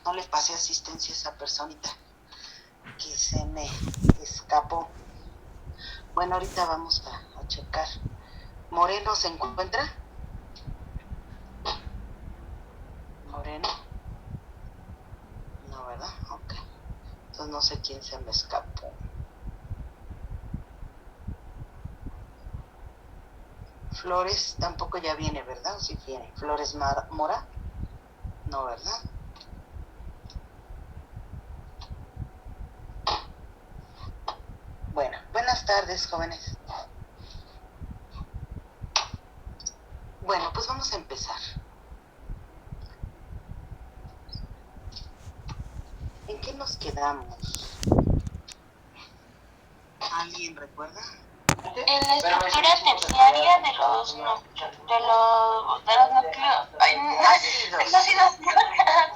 no le pasé asistencia a esa personita que se me escapó. Bueno, ahorita vamos a checar. ¿Moreno se encuentra? ¿Moreno? No, ¿verdad? Ok. Entonces no sé quién se me escapó. Flores tampoco ya viene, ¿verdad? ¿O sí viene? ¿Flores Mora? No, ¿verdad? Bueno, buenas tardes, jóvenes. Bueno, pues vamos a empezar. ¿En qué nos quedamos? ¿Alguien recuerda? En la estructura terciaria de los núcleos. Ácidos.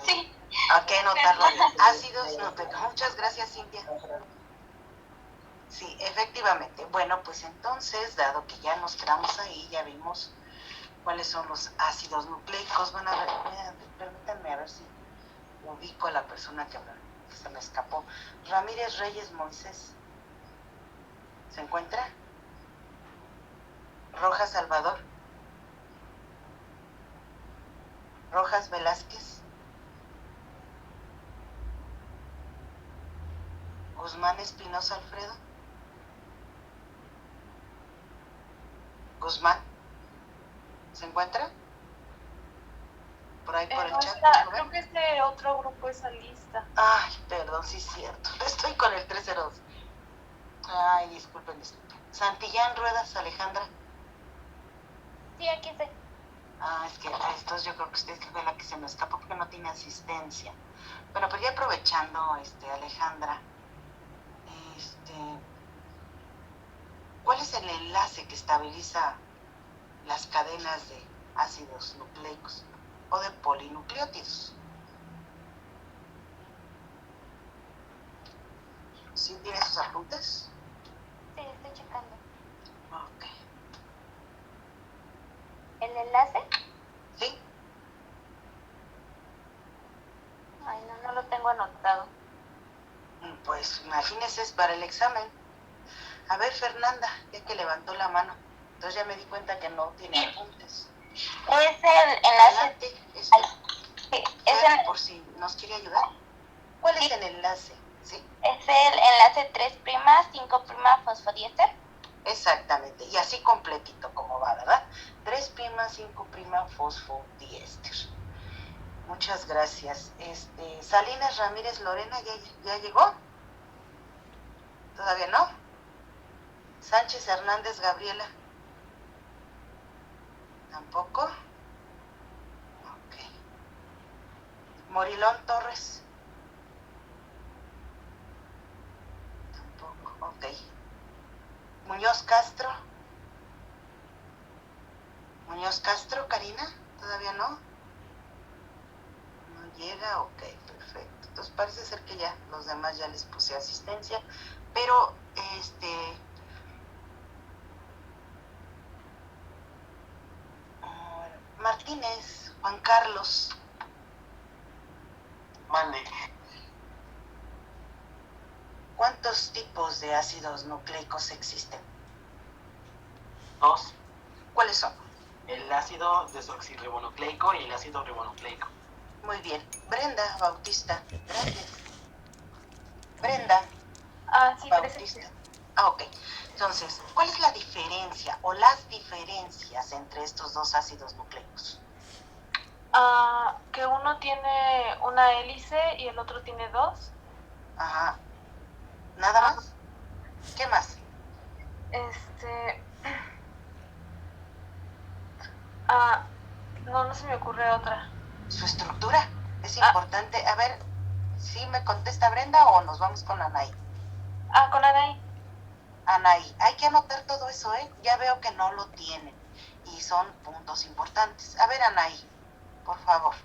Sí. Hay que anotarlo. Ácidos nucleicos. Muchas gracias, Cintia. Sí, efectivamente. Bueno, pues entonces, dado que ya nos quedamos ahí, ya vimos cuáles son los ácidos nucleicos. Van a ver, permítanme a ver si ubico a la persona que se me escapó. Ramírez Reyes Moisés. ¿Se encuentra? Rojas Salvador. Rojas Velázquez. Guzmán Espinosa Alfredo. Guzmán. ¿Se encuentra? Por ahí por el chat. Creo que es de otro grupo esa lista. Ay, perdón, sí es cierto. Estoy con el 302. Ay, disculpen. Santillán Ruedas Alejandra. Sí, aquí estoy. Es que a estos yo creo que usted fue la que se me escapó porque no tiene asistencia. Bueno, pues ya aprovechando, Alejandra, ¿cuál es el enlace que estabiliza las cadenas de ácidos nucleicos o de polinucleótidos? ¿Sí tiene sus apuntes? Sí, estoy checando. Ok. ¿El enlace? ¿Sí? Ay, no lo tengo anotado. Pues imagínese, es para el examen. A ver, Fernanda, ya que levantó la mano. Entonces ya me di cuenta que no tiene apuntes. Es el enlace. Adelante, por si nos quiere ayudar. ¿Cuál es el enlace? ¿Sí? Es el enlace 3', 5' fosfodiéster. Exactamente, y así completito como va, ¿verdad? 3', 5' fosfodiéster. Muchas gracias. Salinas Ramírez Lorena, ¿ya llegó? ¿Todavía no? Sánchez Hernández Gabriela. ¿Tampoco? Ok. Morilón Torres. Tampoco, ok. Muñoz Castro. Muñoz Castro, Karina, ¿todavía no? No llega, ok, perfecto. Entonces parece ser que ya los demás ya les puse asistencia, pero Martínez, Juan Carlos. Mande. ¿Cuántos tipos de ácidos nucleicos existen? 2. ¿Cuáles son? El ácido desoxirribonucleico y el ácido ribonucleico. Muy bien. Brenda Bautista, gracias. Brenda Sí, Bautista. Ok. Entonces, ¿cuál es la diferencia o las diferencias entre estos dos ácidos nucleicos? Que uno tiene una hélice y el otro tiene 2. Ajá. ¿Nada más? ¿Qué más? No se me ocurre otra. Su estructura es importante. A ver, ¿sí me contesta Brenda o nos vamos con Anaí? Con Anaí. Anaí, hay que anotar todo eso, ¿eh? Ya veo que no lo tienen y son puntos importantes. A ver, Anaí, por favor.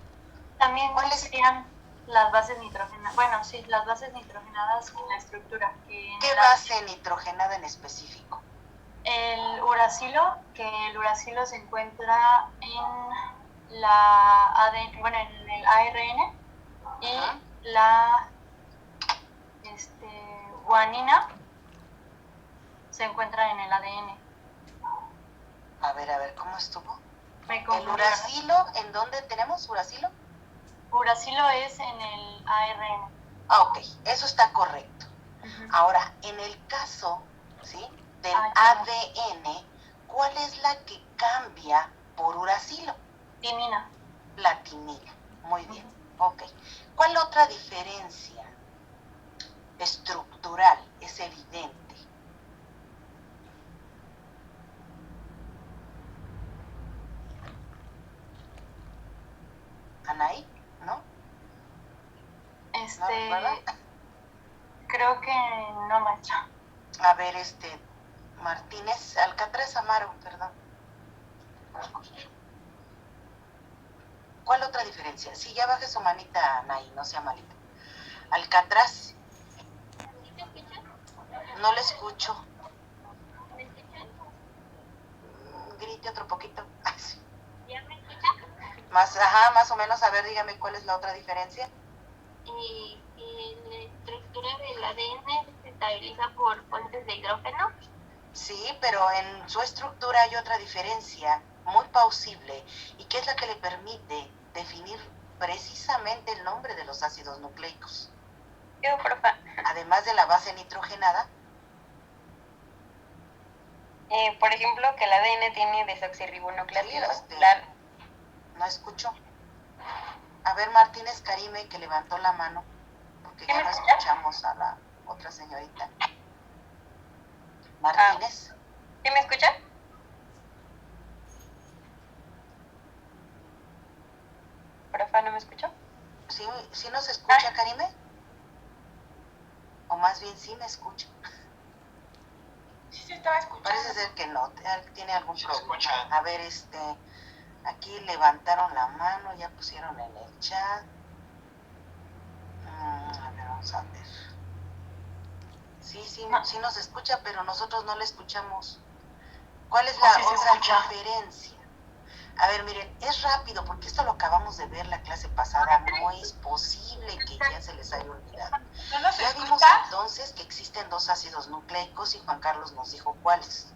También ¿cuáles serían las bases nitrogenadas? Bueno, sí, las bases nitrogenadas en la estructura. ¿Qué base nitrogenada en específico? El uracilo, que el uracilo se encuentra en la ADN, bueno, en el ARN. la guanina se encuentra en el ADN. A ver, ¿cómo estuvo? Me ¿El confundí. uracilo? ¿En dónde tenemos uracilo? Uracilo es en el ARN. Ah, ok, eso está correcto. Ahora, en el caso, ¿sí?, del ADN, ¿cuál es la que cambia por uracilo? Timina. La timina. Muy bien. Ok. ¿Cuál otra diferencia estructural es evidente? Anaí, ¿no? ¿No recuerda? Creo que no, maestra. A ver, Martínez, Alcatraz Amaro, perdón. ¿Cuál otra diferencia? Sí, ya baje su manita, Anaí, no sea malita. Alcatraz. No le escucho. Grite otro poquito. ¿Ya me escuchan? Más o menos, a ver, dígame cuál es la otra diferencia. La estructura del ADN se estabiliza por puentes de hidrógeno. Sí, pero en su estructura hay otra diferencia muy plausible y que es la que le permite definir precisamente el nombre de los ácidos nucleicos. Yo, profa. Además de la base nitrogenada. Por ejemplo, que el ADN tiene desoxirribonucleótidos. Sí, no escucho. A ver, Martínez Karime, que levantó la mano, porque ya no escuchamos a la otra señorita. Martínez. ¿Sí me escucha? ¿Profa no me escuchó? ¿Sí nos escucha, Karime? O más bien, sí me escucha. Sí se estaba escuchando. Parece ser que no, tiene algún problema. A ver, aquí levantaron la mano, ya pusieron en el chat. A ver, vamos a ver. Sí nos escucha, pero nosotros no le escuchamos. ¿Cuál es la otra diferencia? A ver, miren, es rápido, porque esto lo acabamos de ver la clase pasada. No es posible que ya se les haya olvidado. Ya vimos entonces que existen dos ácidos nucleicos y Juan Carlos nos dijo cuáles.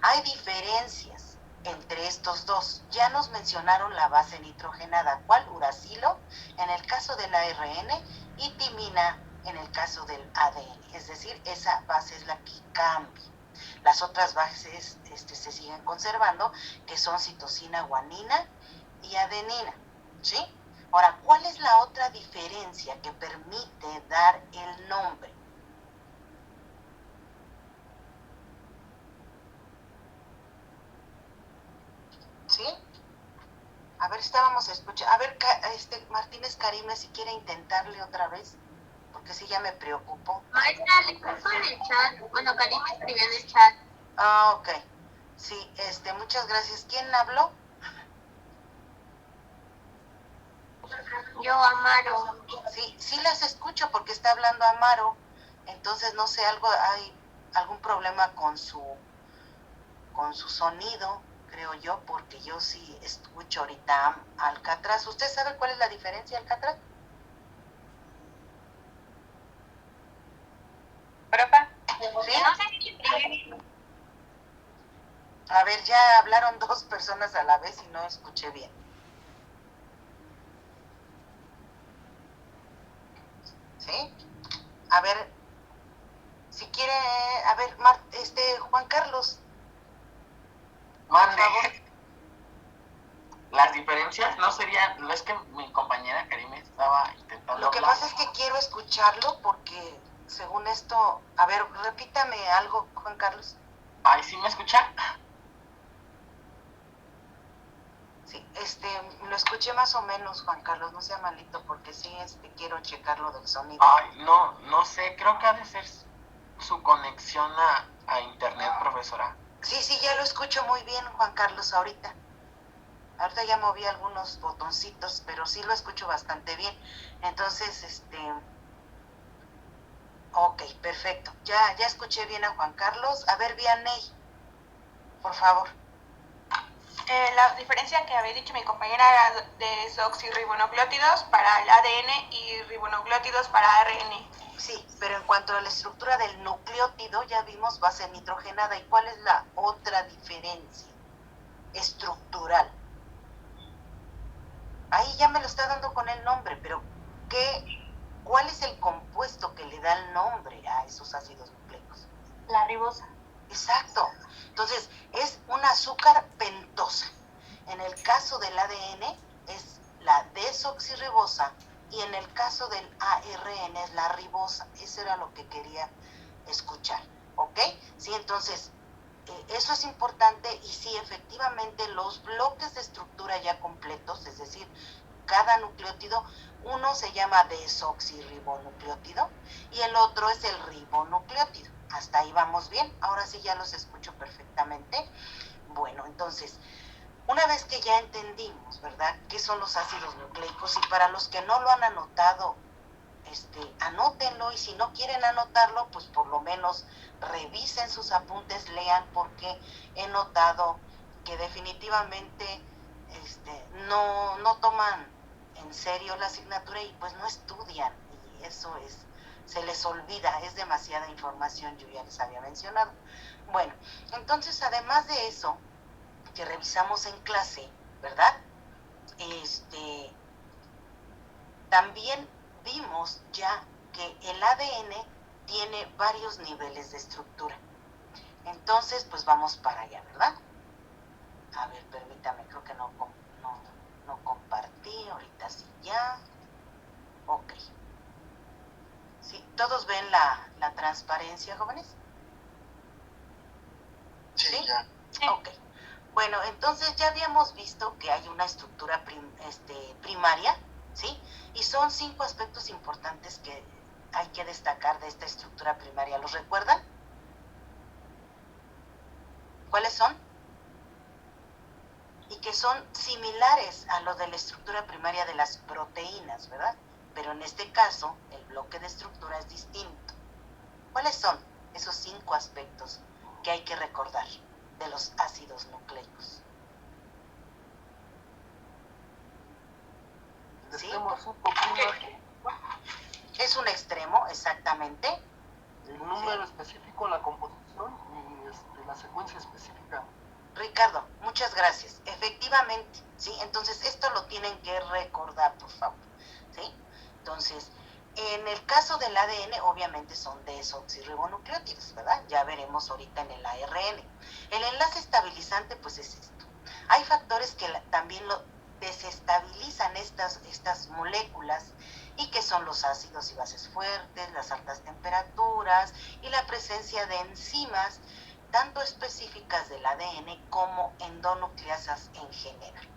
Hay diferencias entre estos dos. Ya nos mencionaron la base nitrogenada. ¿Cuál? Uracilo en el caso del ARN y timina en el caso del ADN. Es decir, esa base es la que cambia. Las otras bases se siguen conservando, que son citosina, guanina y adenina. ¿Sí? Ahora, ¿cuál es la otra diferencia que permite dar el nombre? ¿Sí? A ver, estábamos escuchando. A ver, Martínez Karime, si quiere intentarle otra vez, porque sí ya me preocupó. Maestra, le puso en el chat. Bueno, Karime escribió en el chat. Ah, ok. Sí, muchas gracias. ¿Quién habló? Yo, Amaro. Sí las escucho porque está hablando Amaro. Entonces, no sé, hay algún problema con su sonido, creo yo, porque yo sí escucho ahorita Alcatraz. ¿Usted sabe cuál es la diferencia, Alcatraz? ¿Profa? ¿Sí? No sé si escribí. A ver, ya hablaron dos personas a la vez y no escuché bien. ¿Sí? A ver, si quiere, a ver, Juan Carlos. Mande. Por favor. Las diferencias no serían, no es que mi compañera Karime estaba intentando Lo que hablar. pasa es que quiero escucharlo porque según esto, a ver, repítame algo, Juan Carlos. Ay, ¿sí me escucha? Sí, lo escuché más o menos, Juan Carlos, no sea malito, porque sí, quiero checar lo del sonido. Ay, no sé, creo que ha de ser su conexión a internet, profesora. Sí, ya lo escucho muy bien, Juan Carlos, ahorita. Ahorita ya moví algunos botoncitos, pero sí lo escucho bastante bien. Entonces, ok, perfecto. Ya escuché bien a Juan Carlos. A ver, Vianney, por favor. La diferencia que había dicho mi compañera era de desoxirribonucleótidos para el ADN y ribonucleótidos para ARN. Sí, pero en cuanto a la estructura del nucleótido, ya vimos base nitrogenada. ¿Y cuál es la otra diferencia estructural? Ahí ya me lo está dando con el nombre, pero ¿cuál es el compuesto que le da el nombre a esos ácidos nucleicos? La ribosa. Exacto. Entonces, es un azúcar pentosa. En el caso del ADN es la desoxirribosa y en el caso del ARN es la ribosa. Eso era lo que quería escuchar, ¿ok? Sí, entonces, eso es importante y sí, efectivamente, los bloques de estructura ya completos, es decir, cada nucleótido, uno se llama desoxirribonucleótido y el otro es el ribonucleótido. Hasta ahí vamos bien, ahora sí ya los escucho perfectamente. Bueno, entonces, una vez que ya entendimos, ¿verdad?, qué son los ácidos nucleicos, y para los que no lo han anotado, anótenlo, y si no quieren anotarlo, pues por lo menos revisen sus apuntes, lean, porque he notado que definitivamente no toman en serio la asignatura y pues no estudian, y eso se les olvida, es demasiada información, yo ya les había mencionado. Bueno, entonces además de eso que revisamos en clase, ¿verdad? También vimos ya que el ADN tiene varios niveles de estructura. Entonces, pues vamos para allá, ¿verdad? A ver, permítame, creo que no compartí, ahorita sí ya. Ok. ¿Sí? ¿Todos ven la transparencia, jóvenes? Sí, ya. Sí. Ok. Bueno, entonces ya habíamos visto que hay una estructura primaria, ¿sí? Y son 5 aspectos importantes que hay que destacar de esta estructura primaria. ¿Los recuerdan? ¿Cuáles son? Y que son similares a lo de la estructura primaria de las proteínas, ¿verdad? Pero en este caso, el bloque de estructura es distinto. ¿Cuáles son esos 5 aspectos que hay que recordar de los ácidos nucleicos? ¿Sí? Es un extremo, exactamente. El número específico, la composición y la secuencia específica. Ricardo, muchas gracias. Efectivamente, ¿sí? Entonces, esto lo tienen que recordar, por favor, ¿sí? Entonces, en el caso del ADN, obviamente son desoxirribonucleótidos, ¿verdad? Ya veremos ahorita en el ARN. El enlace estabilizante, pues es esto. Hay factores que también lo desestabilizan estas moléculas, y que son los ácidos y bases fuertes, las altas temperaturas y la presencia de enzimas, tanto específicas del ADN como endonucleasas en general.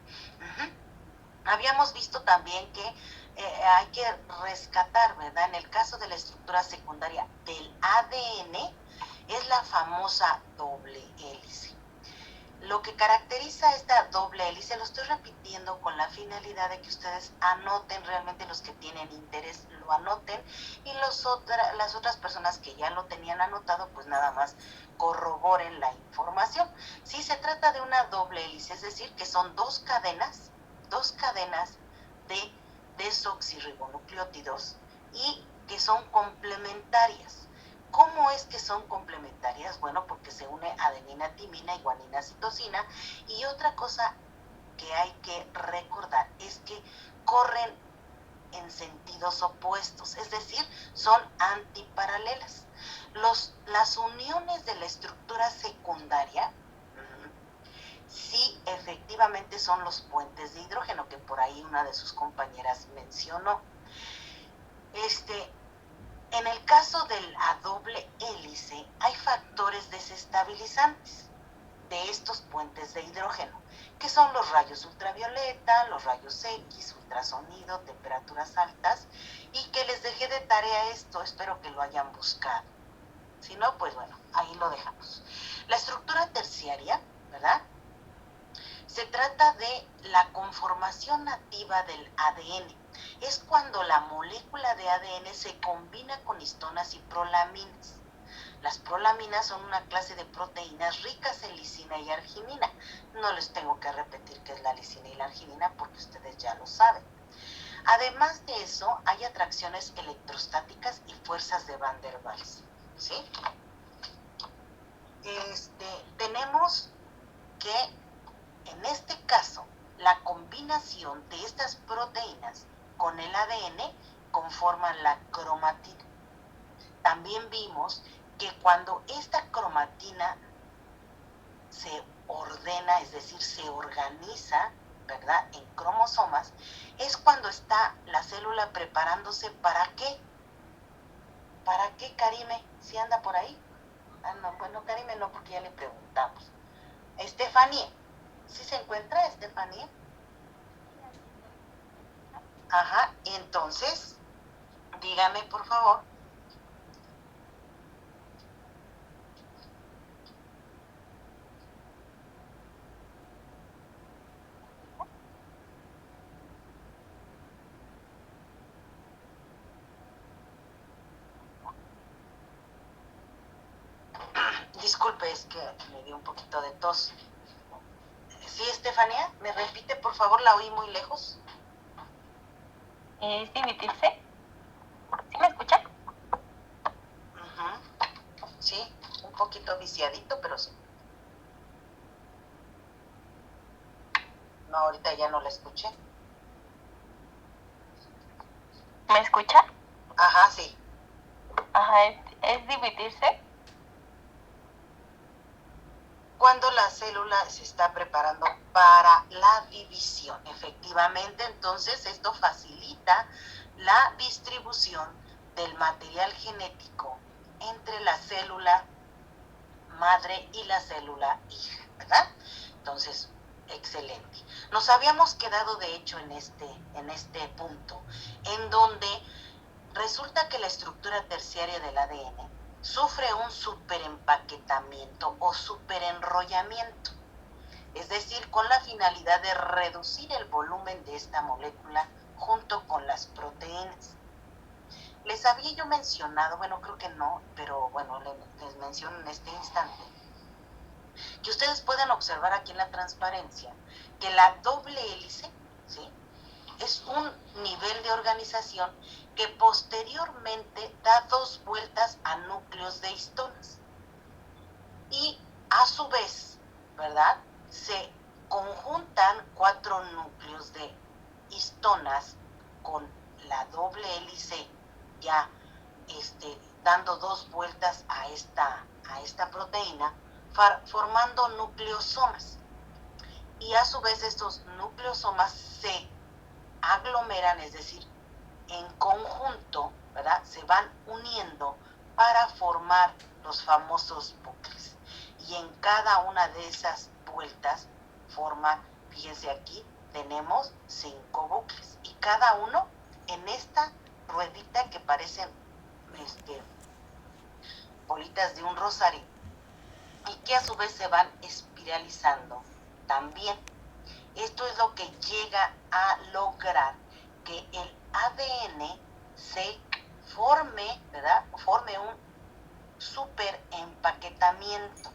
Habíamos visto también que hay que rescatar, ¿verdad? En el caso de la estructura secundaria del ADN, es la famosa doble hélice. Lo que caracteriza esta doble hélice, lo estoy repitiendo con la finalidad de que ustedes anoten, realmente los que tienen interés lo anoten, y las otras personas que ya lo tenían anotado, pues nada más corroboren la información. Sí, se trata de una doble hélice, es decir, que son dos cadenas de desoxirribonucleótidos y que son complementarias. ¿Cómo es que son complementarias? Bueno, porque se une adenina, timina y guanina, citosina. Y otra cosa que hay que recordar es que corren en sentidos opuestos, es decir, son antiparalelas. Las uniones de la estructura secundaria sí, efectivamente son los puentes de hidrógeno, que por ahí una de sus compañeras mencionó. En el caso de la doble hélice, hay factores desestabilizantes de estos puentes de hidrógeno, que son los rayos ultravioleta, los rayos X, ultrasonido, temperaturas altas, y que les dejé de tarea esto, espero que lo hayan buscado. Si no, pues bueno, ahí lo dejamos. La estructura terciaria, ¿verdad? Se trata de la conformación nativa del ADN. Es cuando la molécula de ADN se combina con histonas y prolaminas. Las prolaminas son una clase de proteínas ricas en lisina y arginina. No les tengo que repetir qué es la lisina y la arginina porque ustedes ya lo saben. Además de eso, hay atracciones electrostáticas y fuerzas de Van der Waals, ¿sí? Tenemos que, en este caso, la combinación de estas proteínas con el ADN conforman la cromatina. También vimos que cuando esta cromatina se ordena, es decir, se organiza, ¿verdad?, en cromosomas, es cuando está la célula preparándose ¿para qué? ¿Para qué, Karime? ¿Sí anda por ahí? Ah, no, bueno, Karime no, porque ya le preguntamos. Estefanía, ¿sí se encuentra Estefanía? Ajá, entonces, dígame por favor. Disculpe, es que me dio un poquito de tos. ¿Sí, Estefanía? ¿Me repite, por favor? La oí muy lejos. ¿Es dividirse? ¿Sí me escuchan? Sí, un poquito viciadito, pero sí. No, ahorita ya no la escuché. ¿Me escuchan? Ajá, sí. Ajá, ¿es dividirse? Cuando la célula se está preparando para la división. Efectivamente, entonces esto facilita la distribución del material genético entre la célula madre y la célula hija, ¿verdad? Entonces, excelente. Nos habíamos quedado, de hecho, en este punto, en donde resulta que la estructura terciaria del ADN sufre un superempaquetamiento o superenrollamiento, es decir, con la finalidad de reducir el volumen de esta molécula junto con las proteínas. Les había yo mencionado, bueno, creo que no, pero bueno, les menciono en este instante, que ustedes pueden observar aquí en la transparencia que la doble hélice, ¿sí?, es un nivel de organización que posteriormente da 2 vueltas a núcleos de histonas. Y a su vez, ¿verdad?, se conjuntan 4 núcleos de histonas con la doble hélice ya dando 2 vueltas a esta proteína, formando nucleosomas. Y a su vez estos nucleosomas se aglomeran, es decir, en conjunto, ¿verdad?, se van uniendo para formar los famosos bucles. Y en cada una de esas vueltas forman, fíjense aquí, tenemos 5 bucles. Y cada uno en esta ruedita que parecen bolitas de un rosario. Y que a su vez se van espiralizando también. Esto es lo que llega a lograr que el ADN se forme, ¿verdad?, forme un super empaquetamiento.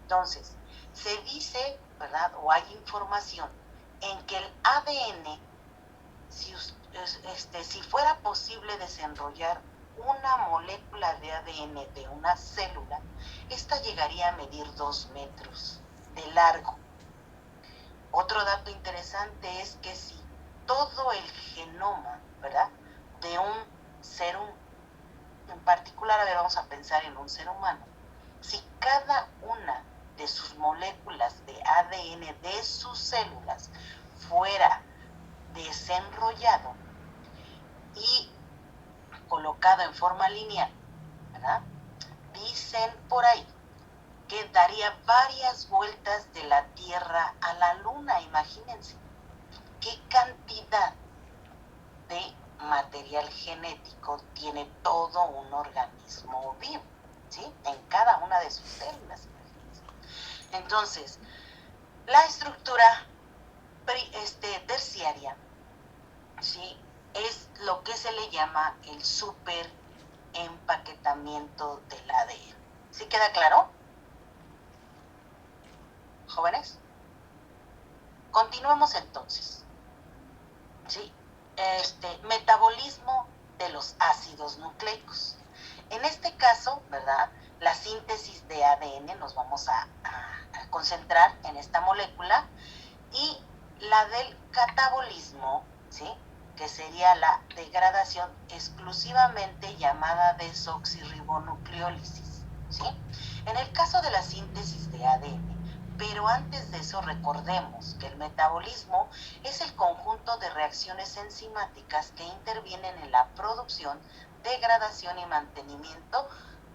Entonces, se dice, ¿verdad?, o hay información en que el ADN, si fuera posible desenrollar una molécula de ADN de una célula, esta llegaría a medir 2 metros de largo. Otro dato interesante es que si todo el genoma, ¿verdad?, de un ser en particular, a ver, vamos a pensar en un ser humano, si cada una de sus moléculas de ADN de sus células fuera desenrollado y colocado en forma lineal, ¿verdad?, dicen por ahí que daría varias vueltas de la Tierra a la Luna. Imagínense qué cantidad de material genético tiene todo un organismo vivo, ¿sí?, en cada una de sus células. Entonces, la estructura terciaria, ¿sí?, es lo que se le llama el super empaquetamiento del ADN. ¿Sí queda claro? ¿Jóvenes? Continuemos entonces. ¿Sí? Metabolismo de los ácidos nucleicos. En este caso, ¿verdad? La síntesis de ADN, nos vamos a concentrar en esta molécula, y la del catabolismo, ¿sí? Que sería la degradación exclusivamente llamada desoxirribonucleólisis, ¿sí? En el caso de la síntesis de ADN, pero antes de eso recordemos que el metabolismo es el conjunto de reacciones enzimáticas que intervienen en la producción, degradación y mantenimiento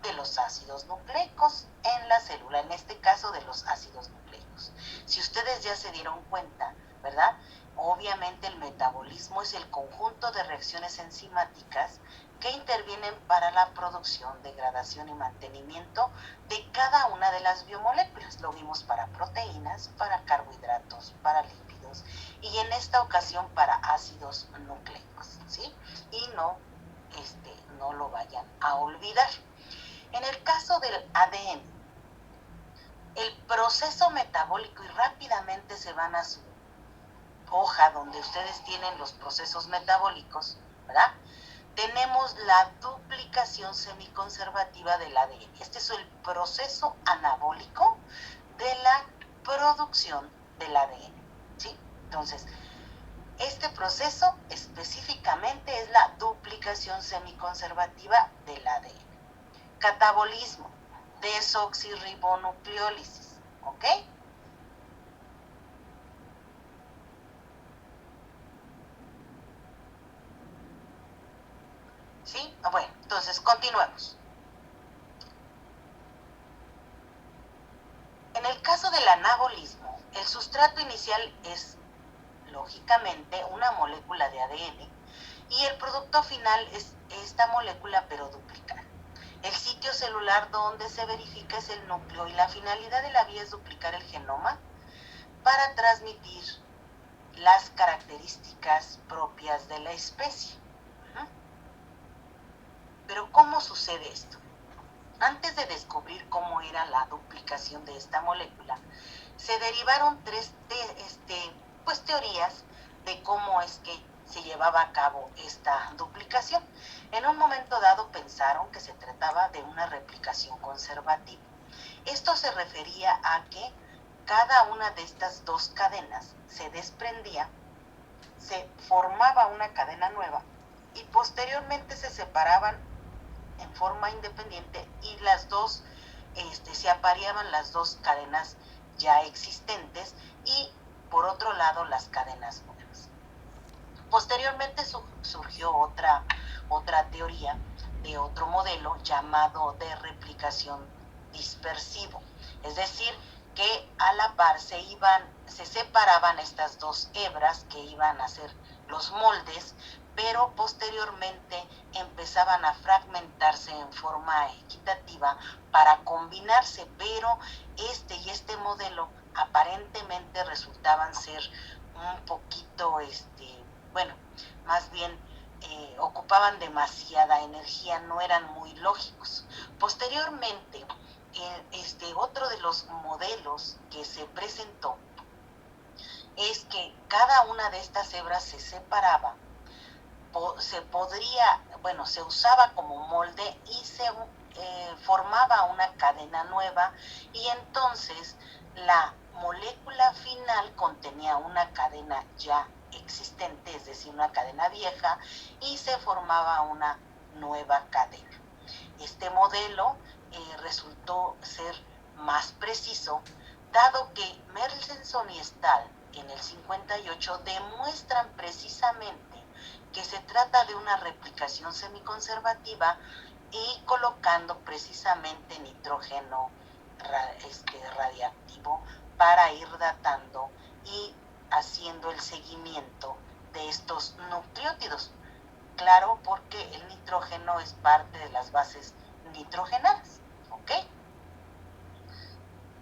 de los ácidos nucleicos en la célula, en este caso de los ácidos nucleicos. Si ustedes ya se dieron cuenta, ¿verdad? Obviamente el metabolismo es el conjunto de reacciones enzimáticas que intervienen para la producción, degradación y mantenimiento de cada una de las biomoléculas. Lo vimos para proteínas, para carbohidratos, para lípidos y en esta ocasión para ácidos nucleicos, ¿sí? Y no lo vayan a olvidar. En el caso del ADN, el proceso metabólico, y rápidamente se van a su hoja donde ustedes tienen los procesos metabólicos, ¿verdad? Tenemos la duplicación semiconservativa del ADN. Este es el proceso anabólico de la producción del ADN, ¿sí? Entonces, este proceso específicamente es la duplicación semiconservativa del ADN. Catabolismo, desoxirribonucleólisis, ¿ok? ¿Sí? Bueno, entonces continuemos. En el caso del anabolismo, el sustrato inicial es, lógicamente, una molécula de ADN y el producto final es esta molécula pero duplicada. El sitio celular donde se verifica es el núcleo y la finalidad de la vía es duplicar el genoma para transmitir las características propias de la especie. Pero ¿cómo sucede esto? Antes de descubrir cómo era la duplicación de esta molécula, se derivaron tres teorías de cómo es que se llevaba a cabo esta duplicación. En un momento dado pensaron que se trataba de una replicación conservativa. Esto se refería a que cada una de estas dos cadenas se desprendía, se formaba una cadena nueva y posteriormente se separaban en forma independiente y las dos se apareaban las dos cadenas ya existentes y por otro lado las cadenas nuevas. Posteriormente surgió otra teoría de otro modelo llamado de replicación dispersivo, es decir, que a la par se separaban estas dos hebras que iban a ser los moldes, pero posteriormente empezaban a fragmentarse en forma equitativa para combinarse, pero este modelo aparentemente resultaban ser un poquito, más bien ocupaban demasiada energía, no eran muy lógicos. Posteriormente, otro de los modelos que se presentó es que cada una de estas hebras se separaba, se usaba como molde y se formaba una cadena nueva y entonces la molécula final contenía una cadena ya existente, es decir, una cadena vieja, y se formaba una nueva cadena. Este modelo resultó ser más preciso, dado que Mendelssohn y Stahl en el 58 demuestran precisamente que se trata de una replicación semiconservativa y colocando precisamente nitrógeno radiactivo para ir datando y haciendo el seguimiento de estos nucleótidos. Claro, porque el nitrógeno es parte de las bases nitrogenadas, ¿ok?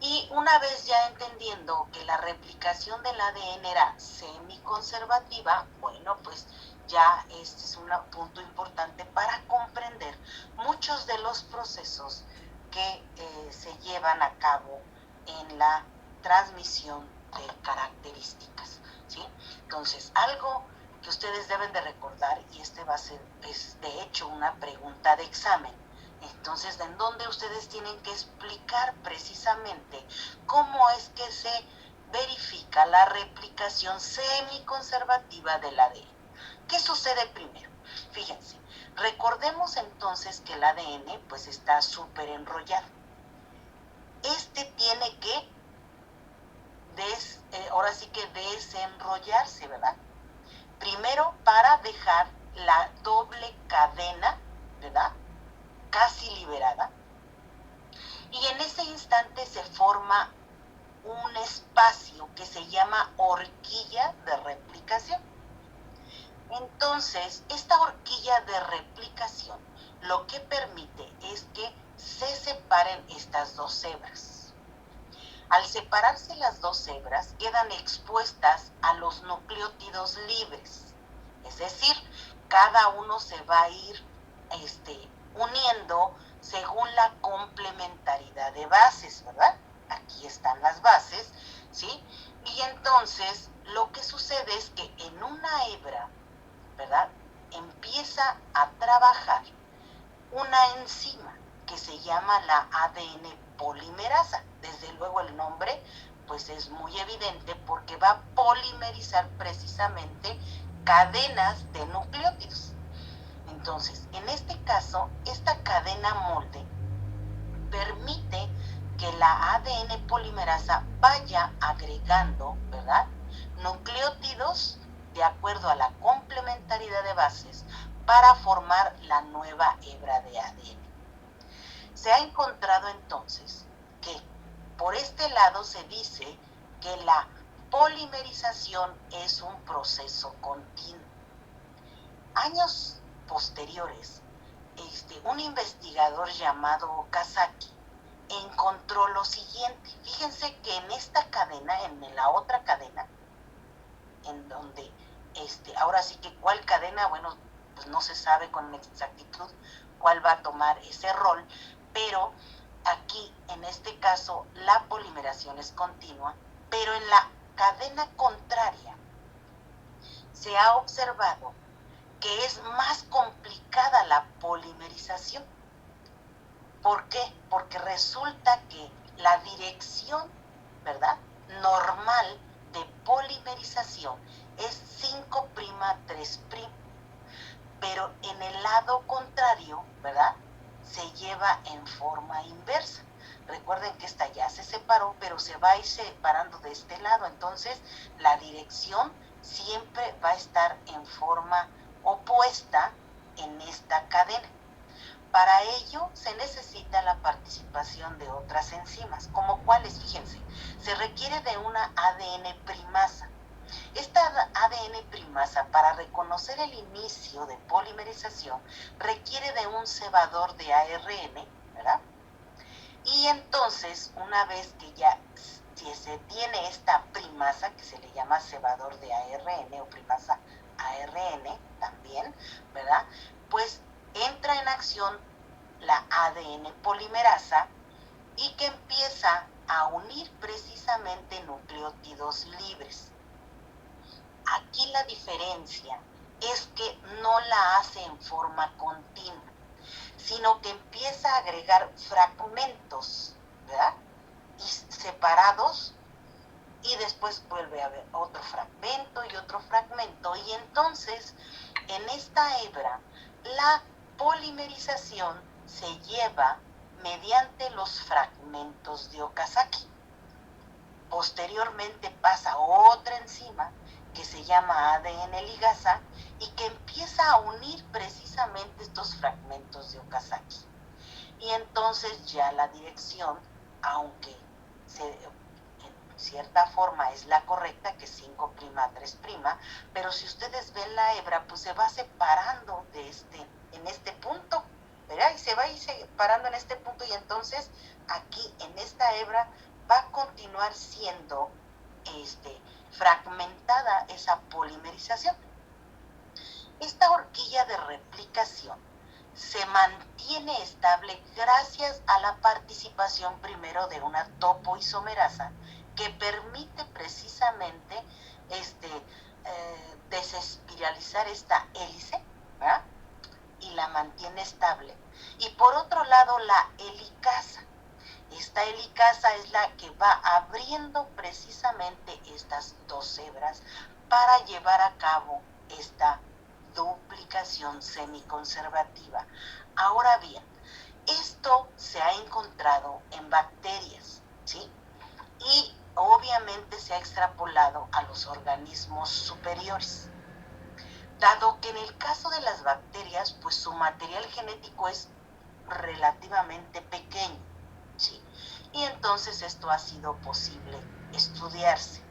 Y una vez ya entendiendo que la replicación del ADN era semiconservativa, bueno, pues ya este es un punto importante para comprender muchos de los procesos que se llevan a cabo en la transmisión de características, ¿sí? Entonces, algo que ustedes deben de recordar, y este va a ser, es de hecho una pregunta de examen, entonces, ¿en dónde ustedes tienen que explicar precisamente cómo es que se verifica la replicación semiconservativa del ADN? ¿Qué sucede primero? Fíjense, recordemos entonces que el ADN pues está súper enrollado. Este tiene que, ahora sí que desenrollarse, ¿verdad? Primero para dejar la doble cadena, ¿verdad? Casi liberada. Y en ese instante se forma un espacio que se llama horquilla de replicación. Entonces, esta horquilla de replicación lo que permite es que se separen estas dos hebras. Al separarse las dos hebras, quedan expuestas a los nucleótidos libres. Es decir, cada uno se va a ir uniendo según la complementariedad de bases, ¿verdad? Aquí están las bases, ¿sí? Y entonces, lo que sucede es que en una hebra, ¿verdad?, empieza a trabajar una enzima que se llama la ADN polimerasa. Desde luego el nombre pues es muy evidente porque va a polimerizar precisamente cadenas de nucleótidos. Entonces, en este caso, esta cadena molde permite que la ADN polimerasa vaya agregando, ¿verdad?, nucleótidos de acuerdo a la complementariedad de bases para formar la nueva hebra de ADN. Se ha encontrado entonces que por este lado se dice que la polimerización es un proceso continuo. Años posteriores, un investigador llamado Okazaki encontró lo siguiente. Fíjense que en esta cadena, en la otra cadena, en donde ahora sí que cuál cadena, bueno, pues no se sabe con exactitud cuál va a tomar ese rol, pero aquí en este caso la polimeración es continua, pero en la cadena contraria se ha observado que es más complicada la polimerización. ¿Por qué? Porque resulta que la dirección, ¿verdad?, normal de polimerización es 5'3', pero en el lado contrario, ¿verdad?, se lleva en forma inversa. Recuerden que esta ya se separó, pero se va a ir separando de este lado, entonces la dirección siempre va a estar en forma opuesta en esta cadena. Para ello se necesita la participación de otras enzimas, como cuáles, fíjense, se requiere de una ADN primasa. Esta ADN primasa, para reconocer el inicio de polimerización, requiere de un cebador de ARN, ¿verdad? Y entonces, una vez que ya se tiene esta primasa, que se le llama cebador de ARN o primasa ARN también, ¿verdad?, pues entra en acción la ADN polimerasa y que empieza a unir precisamente nucleótidos libres. Aquí la diferencia es que no la hace en forma continua, sino que empieza a agregar fragmentos, ¿verdad?, y separados, y después vuelve a haber otro fragmento y otro fragmento, y entonces en esta hebra la polimerización se lleva mediante los fragmentos de Okazaki. Posteriormente pasa otra enzima que se llama ADN ligasa y que empieza a unir precisamente estos fragmentos de Okazaki. Y entonces ya la dirección, aunque en cierta forma es la correcta, que es 5'3', pero si ustedes ven la hebra, pues se va separando en este punto, ¿verdad? Y se va a ir separando en este punto, y entonces aquí en esta hebra va a continuar siendo fragmentada esa polimerización. Esta horquilla de replicación se mantiene estable gracias a la participación primero de una topoisomerasa que permite precisamente desespiralizar esta hélice, ¿verdad? Y la mantiene estable. Y por otro lado, la helicasa. Esta helicasa es la que va abriendo precisamente estas dos hebras para llevar a cabo esta duplicación semiconservativa. Ahora bien, esto se ha encontrado en bacterias, ¿sí? Y obviamente se ha extrapolado a los organismos superiores. Dado que en el caso de las bacterias, pues su material genético es relativamente pequeño, ¿sí? Y entonces esto ha sido posible estudiarse.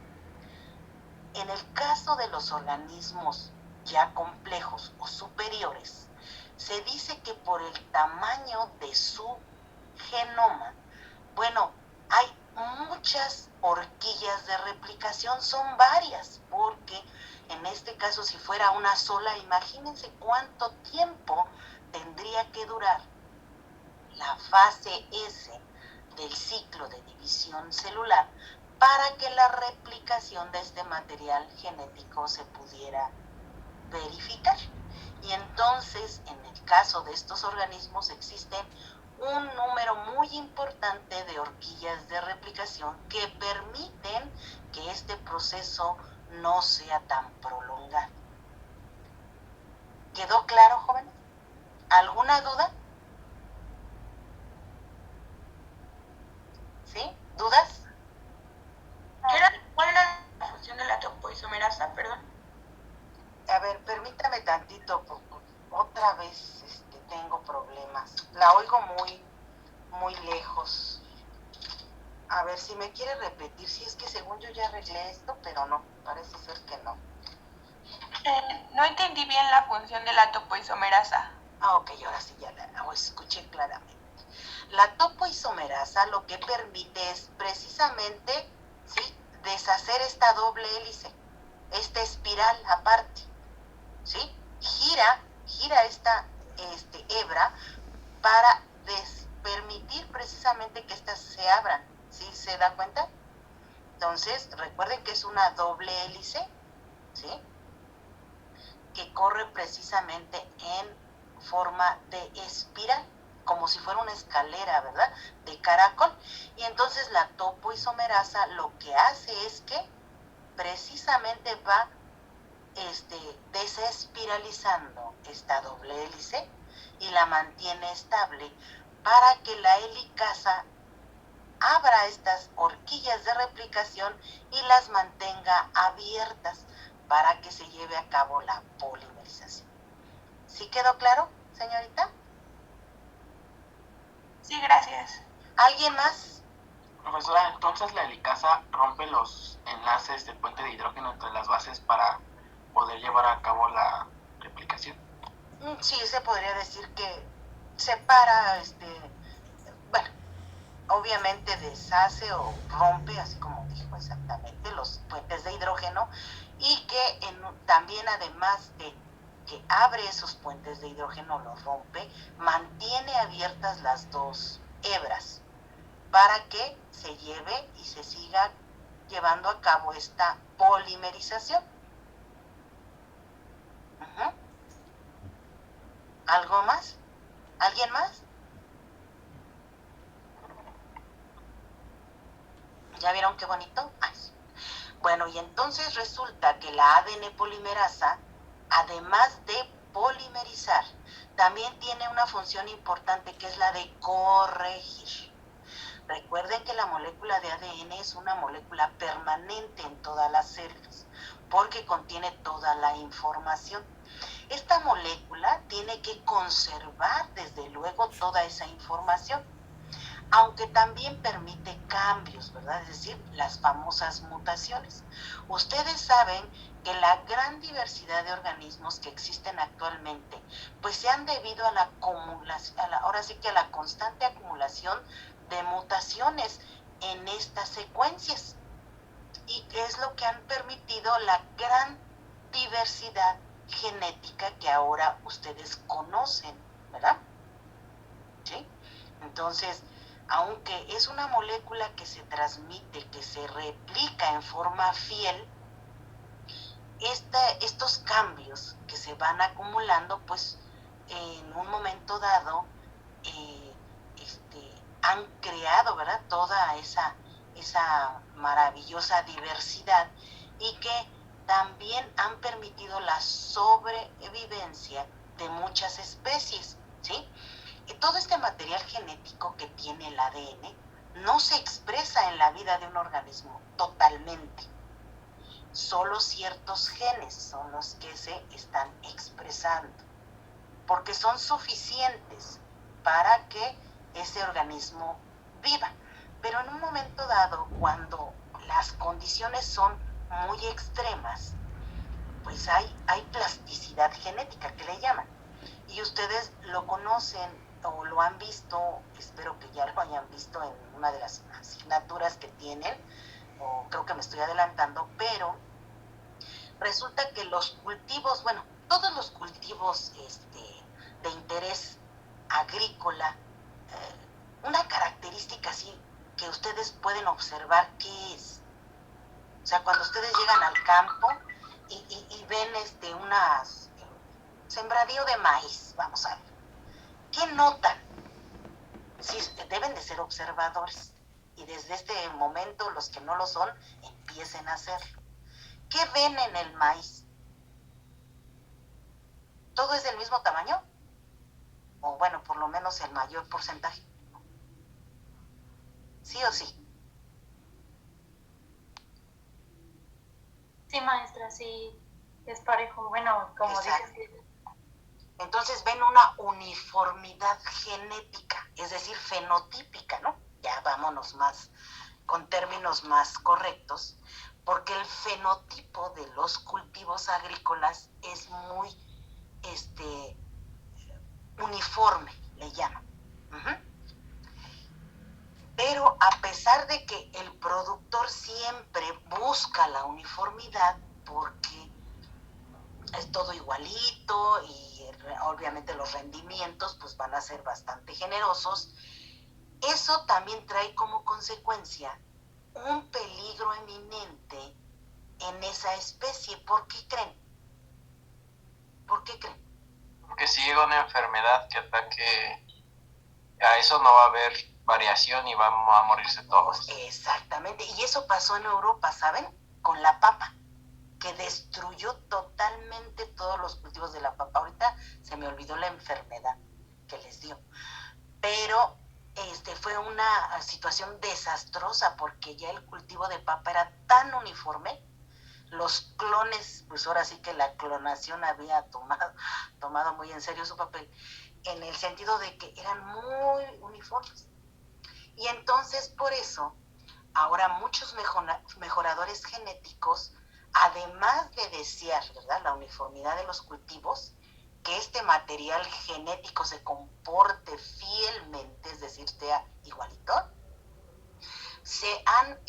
En el caso de los organismos ya complejos o superiores, se dice que por el tamaño de su genoma, bueno, hay muchas horquillas de replicación, son varias, porque en este caso si fuera una sola, imagínense cuánto tiempo tendría que durar la fase S del ciclo de división celular para que la replicación de este material genético se pudiera verificar. Y entonces, en el caso de estos organismos, existen un número muy importante de horquillas de replicación que permiten que este proceso no sea tan prolongado. ¿Quedó claro, jóvenes? ¿Alguna duda? ¿Sí? ¿Dudas? ¿Cuál era la función de la topoisomerasa, perdón? A ver, permítame tantito, otra vez tengo problemas. La oigo muy lejos. A ver, si me quiere repetir, si es que según yo ya arreglé esto, pero no, parece ser que no. No entendí bien la función de la topoisomerasa. Ok, ahora sí ya la escuché claramente. La topoisomerasa lo que permite es precisamente, ¿sí?, deshacer esta doble hélice, esta espiral aparte, ¿sí? Gira esta hebra para permitir precisamente que estas se abran, ¿sí? ¿Se da cuenta? Entonces, recuerden que es una doble hélice, ¿sí?, que corre precisamente en forma de espiral, como si fuera una escalera, ¿verdad?, de caracol. Y entonces la topoisomerasa lo que hace es que precisamente va desespiralizando esta doble hélice y la mantiene estable para que la helicasa abra estas horquillas de replicación y las mantenga abiertas para que se lleve a cabo la polimerización. ¿Sí quedó claro, señorita? Sí, gracias. ¿Alguien más? Profesora, entonces la helicasa rompe los enlaces del puente de hidrógeno entre las bases para poder llevar a cabo la replicación. Sí, se podría decir que separa, bueno, obviamente deshace o rompe, así como dijo exactamente, los puentes de hidrógeno, y que también, además de que abre esos puentes de hidrógeno, los rompe, mantiene abiertas las dos hebras para que se lleve y se siga llevando a cabo esta polimerización. ¿Algo más? ¿Alguien más? ¿Ya vieron qué bonito? Ay. Bueno, y entonces resulta que la ADN polimerasa, además de polimerizar, también tiene una función importante que es la de corregir. Recuerden que la molécula de ADN es una molécula permanente en todas las células porque contiene toda la información. Esta molécula tiene que conservar desde luego toda esa información, aunque también permite cambios, ¿verdad? Es decir, las famosas mutaciones. Ustedes saben que la gran diversidad de organismos que existen actualmente, pues se han debido a la acumulación, ahora sí que a la constante acumulación de mutaciones en estas secuencias, y que es lo que han permitido la gran diversidad genética que ahora ustedes conocen, ¿verdad? ¿Sí? Entonces, aunque es una molécula que se transmite, que se replica en forma fiel, estos cambios que se van acumulando, pues en un momento dado eh, han creado, ¿verdad?, toda esa maravillosa diversidad y que también han permitido la sobrevivencia de muchas especies, ¿sí? Y todo este material genético que tiene el ADN no se expresa en la vida de un organismo totalmente. Solo ciertos genes son los que se están expresando, porque son suficientes para que ese organismo viva. Pero en un momento dado, cuando las condiciones son muy extremas, pues hay plasticidad genética, que le llaman. Y ustedes lo conocen o lo han visto, espero que ya lo hayan visto en una de las asignaturas que tienen, o creo que me estoy adelantando, pero resulta que los cultivos, bueno, todos los cultivos de interés agrícola, una característica así que ustedes pueden observar, ¿qué es? O sea, cuando ustedes llegan al campo y ven unas sembradío de maíz, vamos a ver, ¿qué notan? Sí, deben de ser observadores, y desde este momento los que no lo son empiecen a hacerlo. ¿Qué ven en el maíz? ¿Todo es del mismo tamaño? O bueno, por lo menos el mayor porcentaje. ¿Sí o sí? Sí, maestra, sí, es parejo. Bueno, como Exacto. dices, Entonces ven una uniformidad genética, es decir, fenotípica, ¿no? Ya vámonos más con términos más correctos, porque el fenotipo de los cultivos agrícolas es muy uniforme, le llaman. Pero a pesar de que el productor siempre busca la uniformidad, porque es todo igualito y obviamente los rendimientos pues van a ser bastante generosos, eso también trae como consecuencia un peligro eminente en esa especie. ¿Por qué creen? ¿Por qué creen? Porque si llega una enfermedad que ataque a eso, no va a haber variación y van a morirse todos. Exactamente, y eso pasó en Europa, ¿saben? Con la papa, que destruyó totalmente todos los cultivos de la papa. Ahorita se me olvidó la enfermedad que les dio, pero fue una situación desastrosa porque ya el cultivo de papa era tan uniforme, los clones, pues ahora sí que la clonación había tomado muy en serio su papel, en el sentido de que eran muy uniformes. Y entonces por eso ahora muchos mejoradores genéticos, además de desear, ¿verdad?, la uniformidad de los cultivos, que este material genético se comporte fielmente, es decir, sea igualito, se han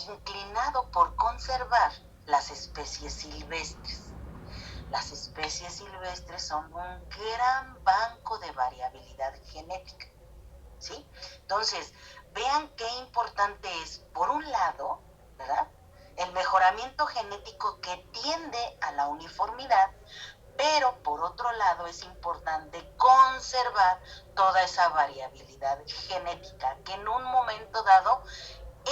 inclinado por conservar las especies silvestres. Las especies silvestres son un gran banco de variabilidad genética, ¿sí? Entonces, vean qué importante es, por un lado, ¿verdad?, el mejoramiento genético que tiende a la uniformidad, pero por otro lado es importante conservar toda esa variabilidad genética, que en un momento dado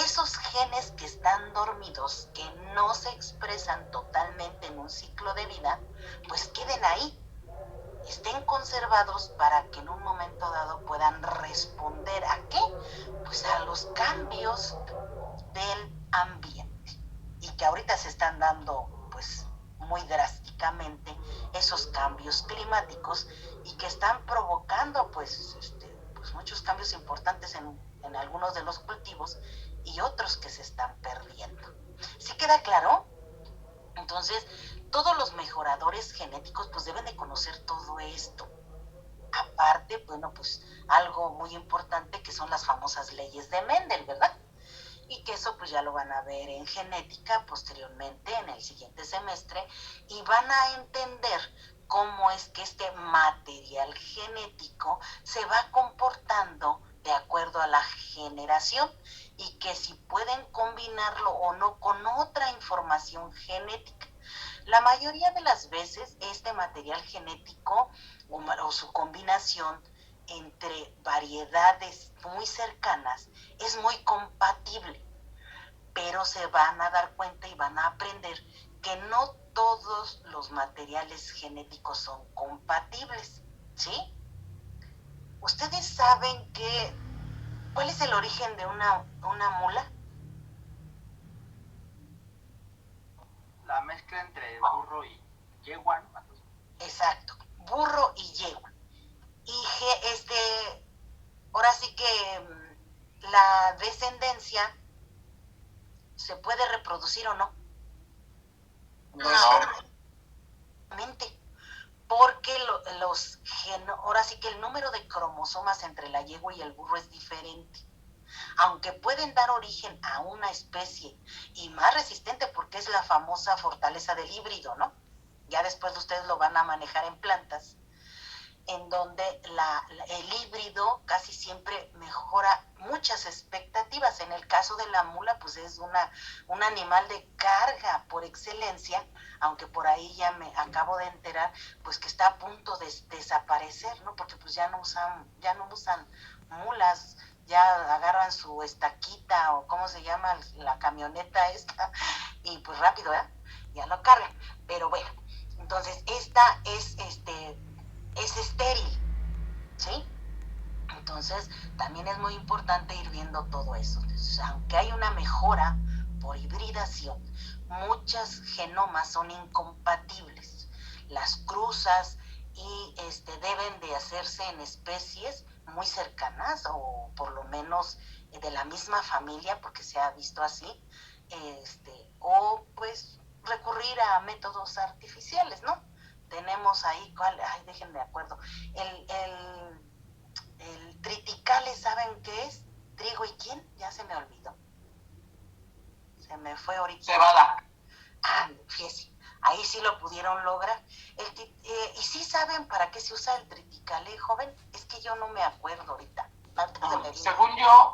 esos genes que están dormidos, que no se expresan totalmente en un ciclo de vida, pues queden ahí, estén conservados para que en un momento dado puedan responder ¿a qué? Pues a los cambios del ambiente, y que ahorita se están dando pues muy drásticamente esos cambios climáticos y que están provocando pues muchos cambios importantes en algunos de los cultivos y otros que se están perdiendo. ¿Sí queda claro? Entonces, todos los mejoradores genéticos pues deben de conocer todo esto. Aparte, bueno, pues algo muy importante que son las famosas leyes de Mendel, ¿verdad? y que eso pues ya lo van a ver en genética posteriormente en el siguiente semestre y van a entender cómo es que este material genético se va comportando de acuerdo a la generación y que si pueden combinarlo o no con otra información genética. La mayoría de las veces este material genético o su combinación entre variedades muy cercanas es muy compatible, pero se van a dar cuenta y van a aprender que no todos los materiales genéticos son compatibles, ¿sí? ¿Ustedes saben cuál es el origen de una mula? La mezcla entre burro y yegua, ¿no? Exacto, burro y yegua. Y ahora sí que la descendencia se puede reproducir o no. No. Porque ahora sí que el número de cromosomas entre la yegua y el burro es diferente. Aunque pueden dar origen a una especie y más resistente porque es la famosa fortaleza del híbrido, ¿no? Ya después ustedes lo van a manejar en plantas, en donde el híbrido casi siempre mejora muchas expectativas. En el caso de la mula, pues es un animal de carga por excelencia, aunque por ahí ya me acabo de enterar, pues que está a punto de desaparecer, ¿no? Porque pues ya no usan mulas, ya agarran su estaquita o cómo se llama la camioneta esta y pues rápido, ¿eh? Ya lo cargan. Pero bueno, entonces esta es estéril, ¿sí? Entonces, también es muy importante ir viendo todo eso. Entonces, aunque hay una mejora por hibridación, muchas genomas son incompatibles. Las cruzas y deben de hacerse en especies muy cercanas o por lo menos de la misma familia, porque se ha visto así, o pues recurrir a métodos artificiales, ¿no? Tenemos ahí, déjenme de acuerdo, el triticale, ¿saben qué es? ¿Trigo y quién? Ya se me olvidó. Se me fue ahorita. Cebada. Fíjese, ahí sí lo pudieron lograr. ¿Y sí saben para qué se usa el triticale, joven? Es que yo no me acuerdo ahorita. Según yo,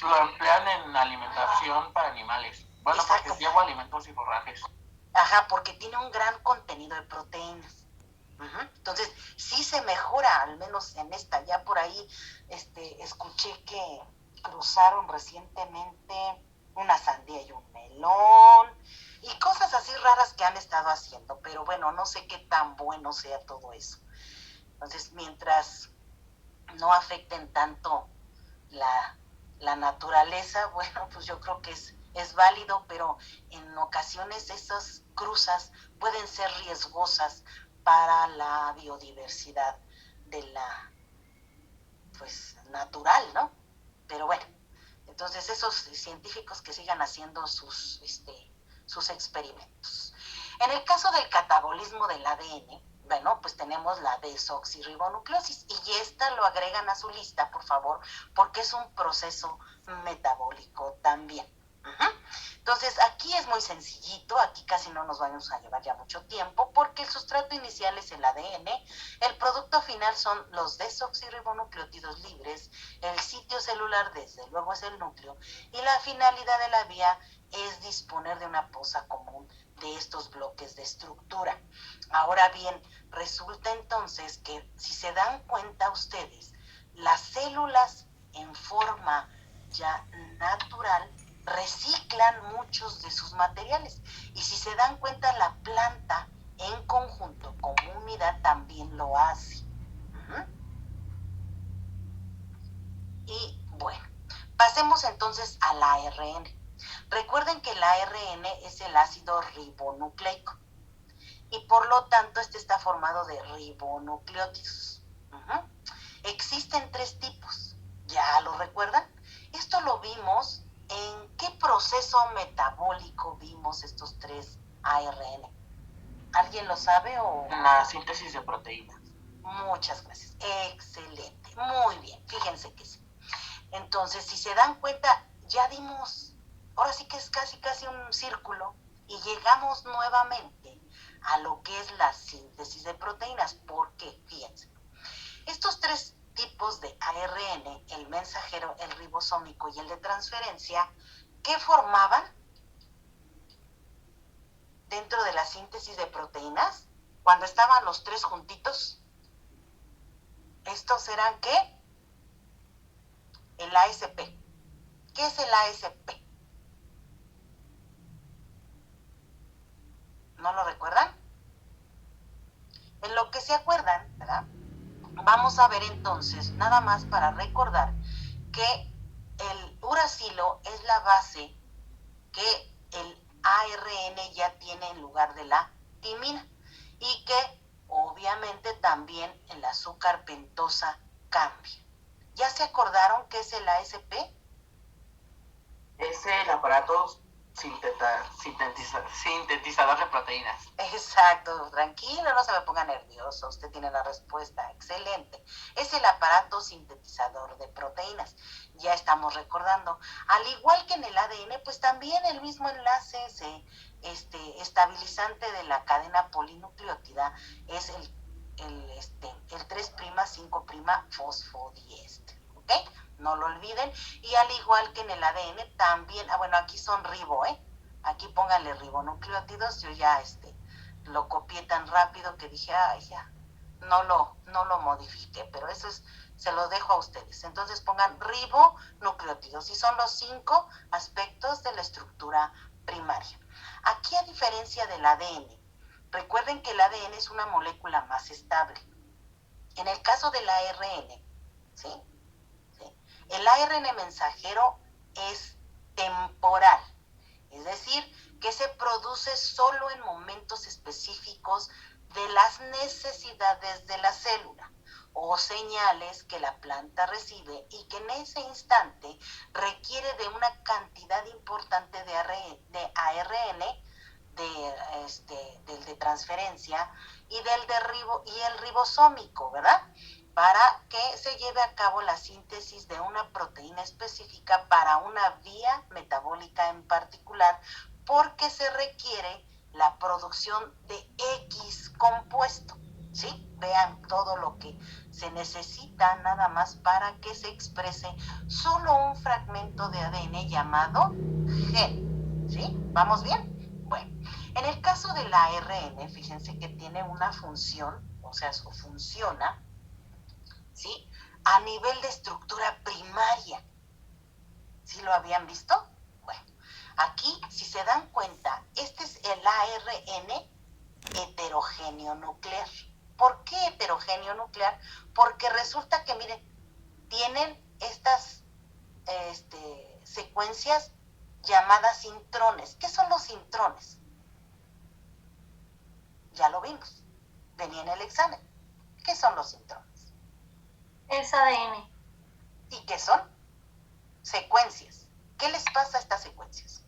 lo emplean en alimentación para animales. Bueno, exacto, porque llevo alimentos y forrajes. Ajá, porque tiene un gran contenido de proteínas. Entonces, sí se mejora, al menos en esta. Ya por ahí escuché que cruzaron recientemente una sandía y un melón y cosas así raras que han estado haciendo, pero bueno, no sé qué tan bueno sea todo eso. Entonces, mientras no afecten tanto la naturaleza, bueno, pues yo creo que es válido, pero en ocasiones esas cruzas pueden ser riesgosas para la biodiversidad de la, pues, natural, ¿no? Pero bueno, entonces esos científicos que sigan haciendo sus experimentos. En el caso del catabolismo del ADN, bueno, pues tenemos la desoxirribonucleosis y esta lo agregan a su lista, por favor, porque es un proceso metabólico también. Entonces, aquí es muy sencillito, aquí casi no nos vamos a llevar ya mucho tiempo, porque el sustrato inicial es el ADN, el producto final son los desoxirribonucleótidos libres, el sitio celular desde luego es el núcleo, y la finalidad de la vía es disponer de una posa común de estos bloques de estructura. Ahora bien, resulta entonces que si se dan cuenta ustedes, las células en forma ya natural reciclan muchos de sus materiales y si se dan cuenta la planta en conjunto como unidad también lo hace. Y bueno, pasemos entonces al ARN. Recuerden que el ARN es el ácido ribonucleico y por lo tanto este está formado de ribonucleótidos. Existen 3 tipos, ¿ya lo recuerdan? Esto lo vimos. ¿En qué proceso metabólico vimos estos 3 ARN? ¿Alguien lo sabe o...? En la síntesis de proteínas. Muchas gracias. Excelente. Muy bien. Fíjense que sí. Entonces, si se dan cuenta, ya dimos ahora sí que es casi un círculo y llegamos nuevamente a lo que es la síntesis de proteínas. ¿Por qué? Fíjense. Estos tres tipos de ARN, el mensajero, el ribosómico y el de transferencia, ¿qué formaban dentro de la síntesis de proteínas? Cuando estaban los tres juntitos, estos eran ¿qué? El ASP. ¿Qué es el ASP? ¿No lo recuerdan? En lo que se acuerdan, ¿verdad? Vamos a ver entonces, nada más para recordar, que el uracilo es la base que el ARN ya tiene en lugar de la timina y que obviamente también el azúcar pentosa cambia. ¿Ya se acordaron qué es el ASP? Es el aparato sintetizador de proteínas. Exacto, tranquilo, no se me ponga nervioso, usted tiene la respuesta, excelente. Es el aparato sintetizador de proteínas, ya estamos recordando. Al igual que en el ADN, pues también el mismo enlace estabilizante de la cadena polinucleótida es el 3'5' fosfodiéster, ¿ok? No lo olviden. Y al igual que en el ADN también, bueno, aquí son ribo, aquí pónganle ribonucleótidos. Yo ya lo copié tan rápido que dije, ya, no lo modifiqué, pero eso se lo dejo a ustedes. Entonces pongan ribonucleótidos y son los 5 aspectos de la estructura primaria. Aquí, a diferencia del ADN, recuerden que el ADN es una molécula más estable. En el caso del ARN, ¿sí? El ARN mensajero es temporal, es decir, que se produce solo en momentos específicos de las necesidades de la célula o señales que la planta recibe y que en ese instante requiere de una cantidad importante de ARN, del de transferencia y el ribosómico, ¿verdad? Para que se lleve a cabo la síntesis de una proteína específica para una vía metabólica en particular, porque se requiere la producción de X compuesto, ¿sí? Vean todo lo que se necesita nada más para que se exprese solo un fragmento de ADN llamado gen, ¿sí? ¿Vamos bien? Bueno, en el caso del ARN, fíjense que tiene una función, o sea, funciona, ¿sí? A nivel de estructura primaria. ¿Sí lo habían visto? Bueno, aquí, si se dan cuenta, este es el ARN heterogéneo nuclear. ¿Por qué heterogéneo nuclear? Porque resulta que, miren, tienen estas secuencias llamadas intrones. ¿Qué son los intrones? Ya lo vimos, venía en el examen. ¿Qué son los intrones? Es ADN. ¿Y qué son? Secuencias. ¿Qué les pasa a estas secuencias?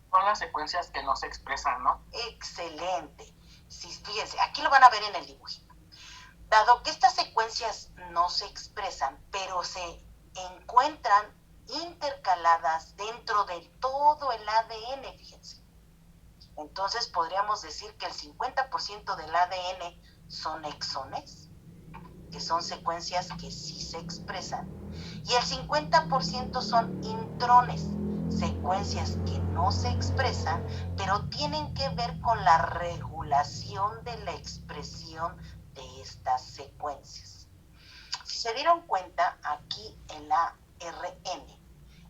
Son las secuencias que no se expresan, ¿no? Excelente. Sí, fíjense, aquí lo van a ver en el dibujito. Dado que estas secuencias no se expresan, pero se encuentran intercaladas dentro de todo el ADN, fíjense. Entonces podríamos decir que el 50% del ADN son exones, que son secuencias que sí se expresan, y el 50% son intrones, secuencias que no se expresan, pero tienen que ver con la regulación de la expresión de estas secuencias. Si se dieron cuenta, aquí el ARN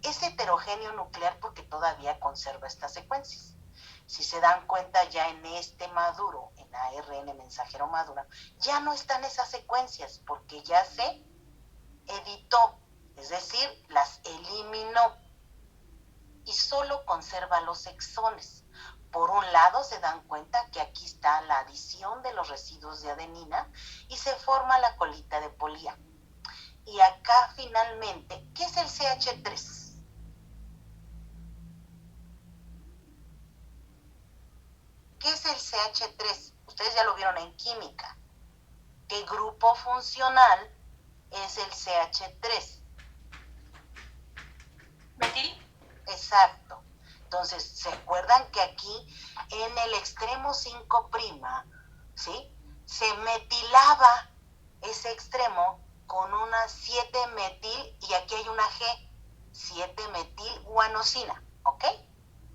es heterogéneo nuclear porque todavía conserva estas secuencias. Si se dan cuenta, ya en maduro, en ARN mensajero maduro, ya no están esas secuencias porque ya se editó, es decir, las eliminó y solo conserva los exones. Por un lado, se dan cuenta que aquí está la adición de los residuos de adenina y se forma la colita de Polía. Y acá finalmente, ¿qué es el CH3? ¿Qué es el CH3? Ustedes ya lo vieron en química. ¿Qué grupo funcional es el CH3? Metil. Exacto. Entonces, ¿se acuerdan que aquí en el extremo 5', ¿sí? Se metilaba ese extremo con una 7-metil y aquí hay una G, 7-metilguanosina, ¿ok?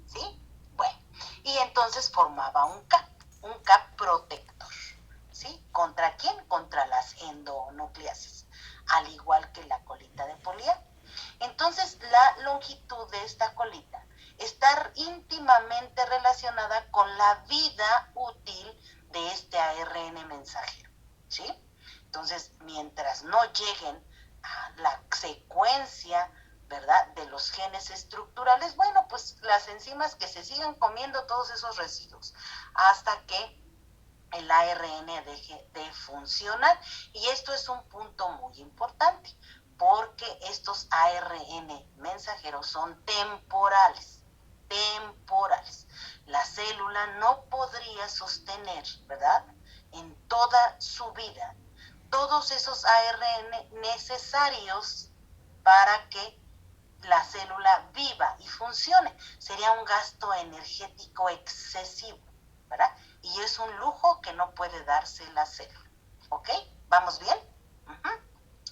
¿Sí? Bueno, y entonces formaba un CAP protector, ¿sí? ¿Contra quién? Contra las endonucleases, al igual que la colita de Polía. Entonces, la longitud de esta colita está íntimamente relacionada con la vida útil de este ARN mensajero, ¿sí? Entonces, mientras no lleguen a la secuencia, ¿verdad?, de los genes estructurales, bueno, pues las enzimas que se sigan comiendo todos esos residuos hasta que el ARN deje de funcionar. Y esto es un punto muy importante, porque estos ARN mensajeros son temporales. La célula no podría sostener, ¿verdad?, en toda su vida todos esos ARN necesarios para que la célula viva y funcione. Sería un gasto energético excesivo, ¿verdad? Y es un lujo que no puede darse la célula. ¿Ok? ¿Vamos bien?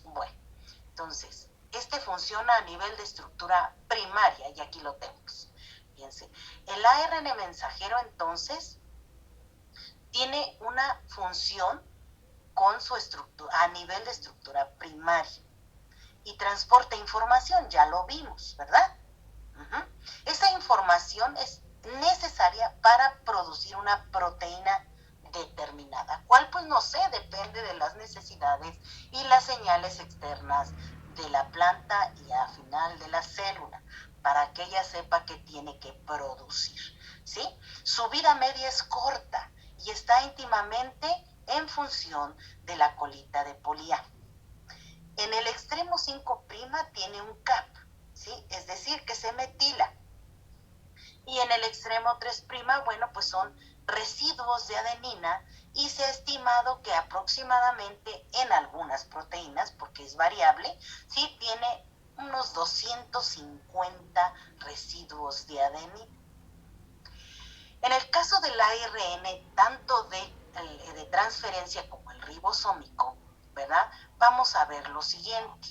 Bueno, entonces, este funciona a nivel de estructura primaria y aquí lo tenemos. Fíjense, el ARN mensajero entonces tiene una función con su estructura, a nivel de estructura primaria, y transporta información, ya lo vimos, ¿verdad? Esa información es necesaria para producir una proteína determinada. ¿Cuál? Pues no sé, depende de las necesidades y las señales externas de la planta y al final de la célula, para que ella sepa que tiene que producir, ¿sí? Su vida media es corta y está íntimamente en función de la colita de Polía. En el extremo 5' tiene un CAP, ¿sí? Es decir, que se metila. Y en el extremo 3', bueno, pues son residuos de adenina y se ha estimado que aproximadamente en algunas proteínas, porque es variable, sí tiene unos 250 residuos de adenina. En el caso del ARN, tanto de transferencia como el ribosómico, ¿verdad?, vamos a ver lo siguiente.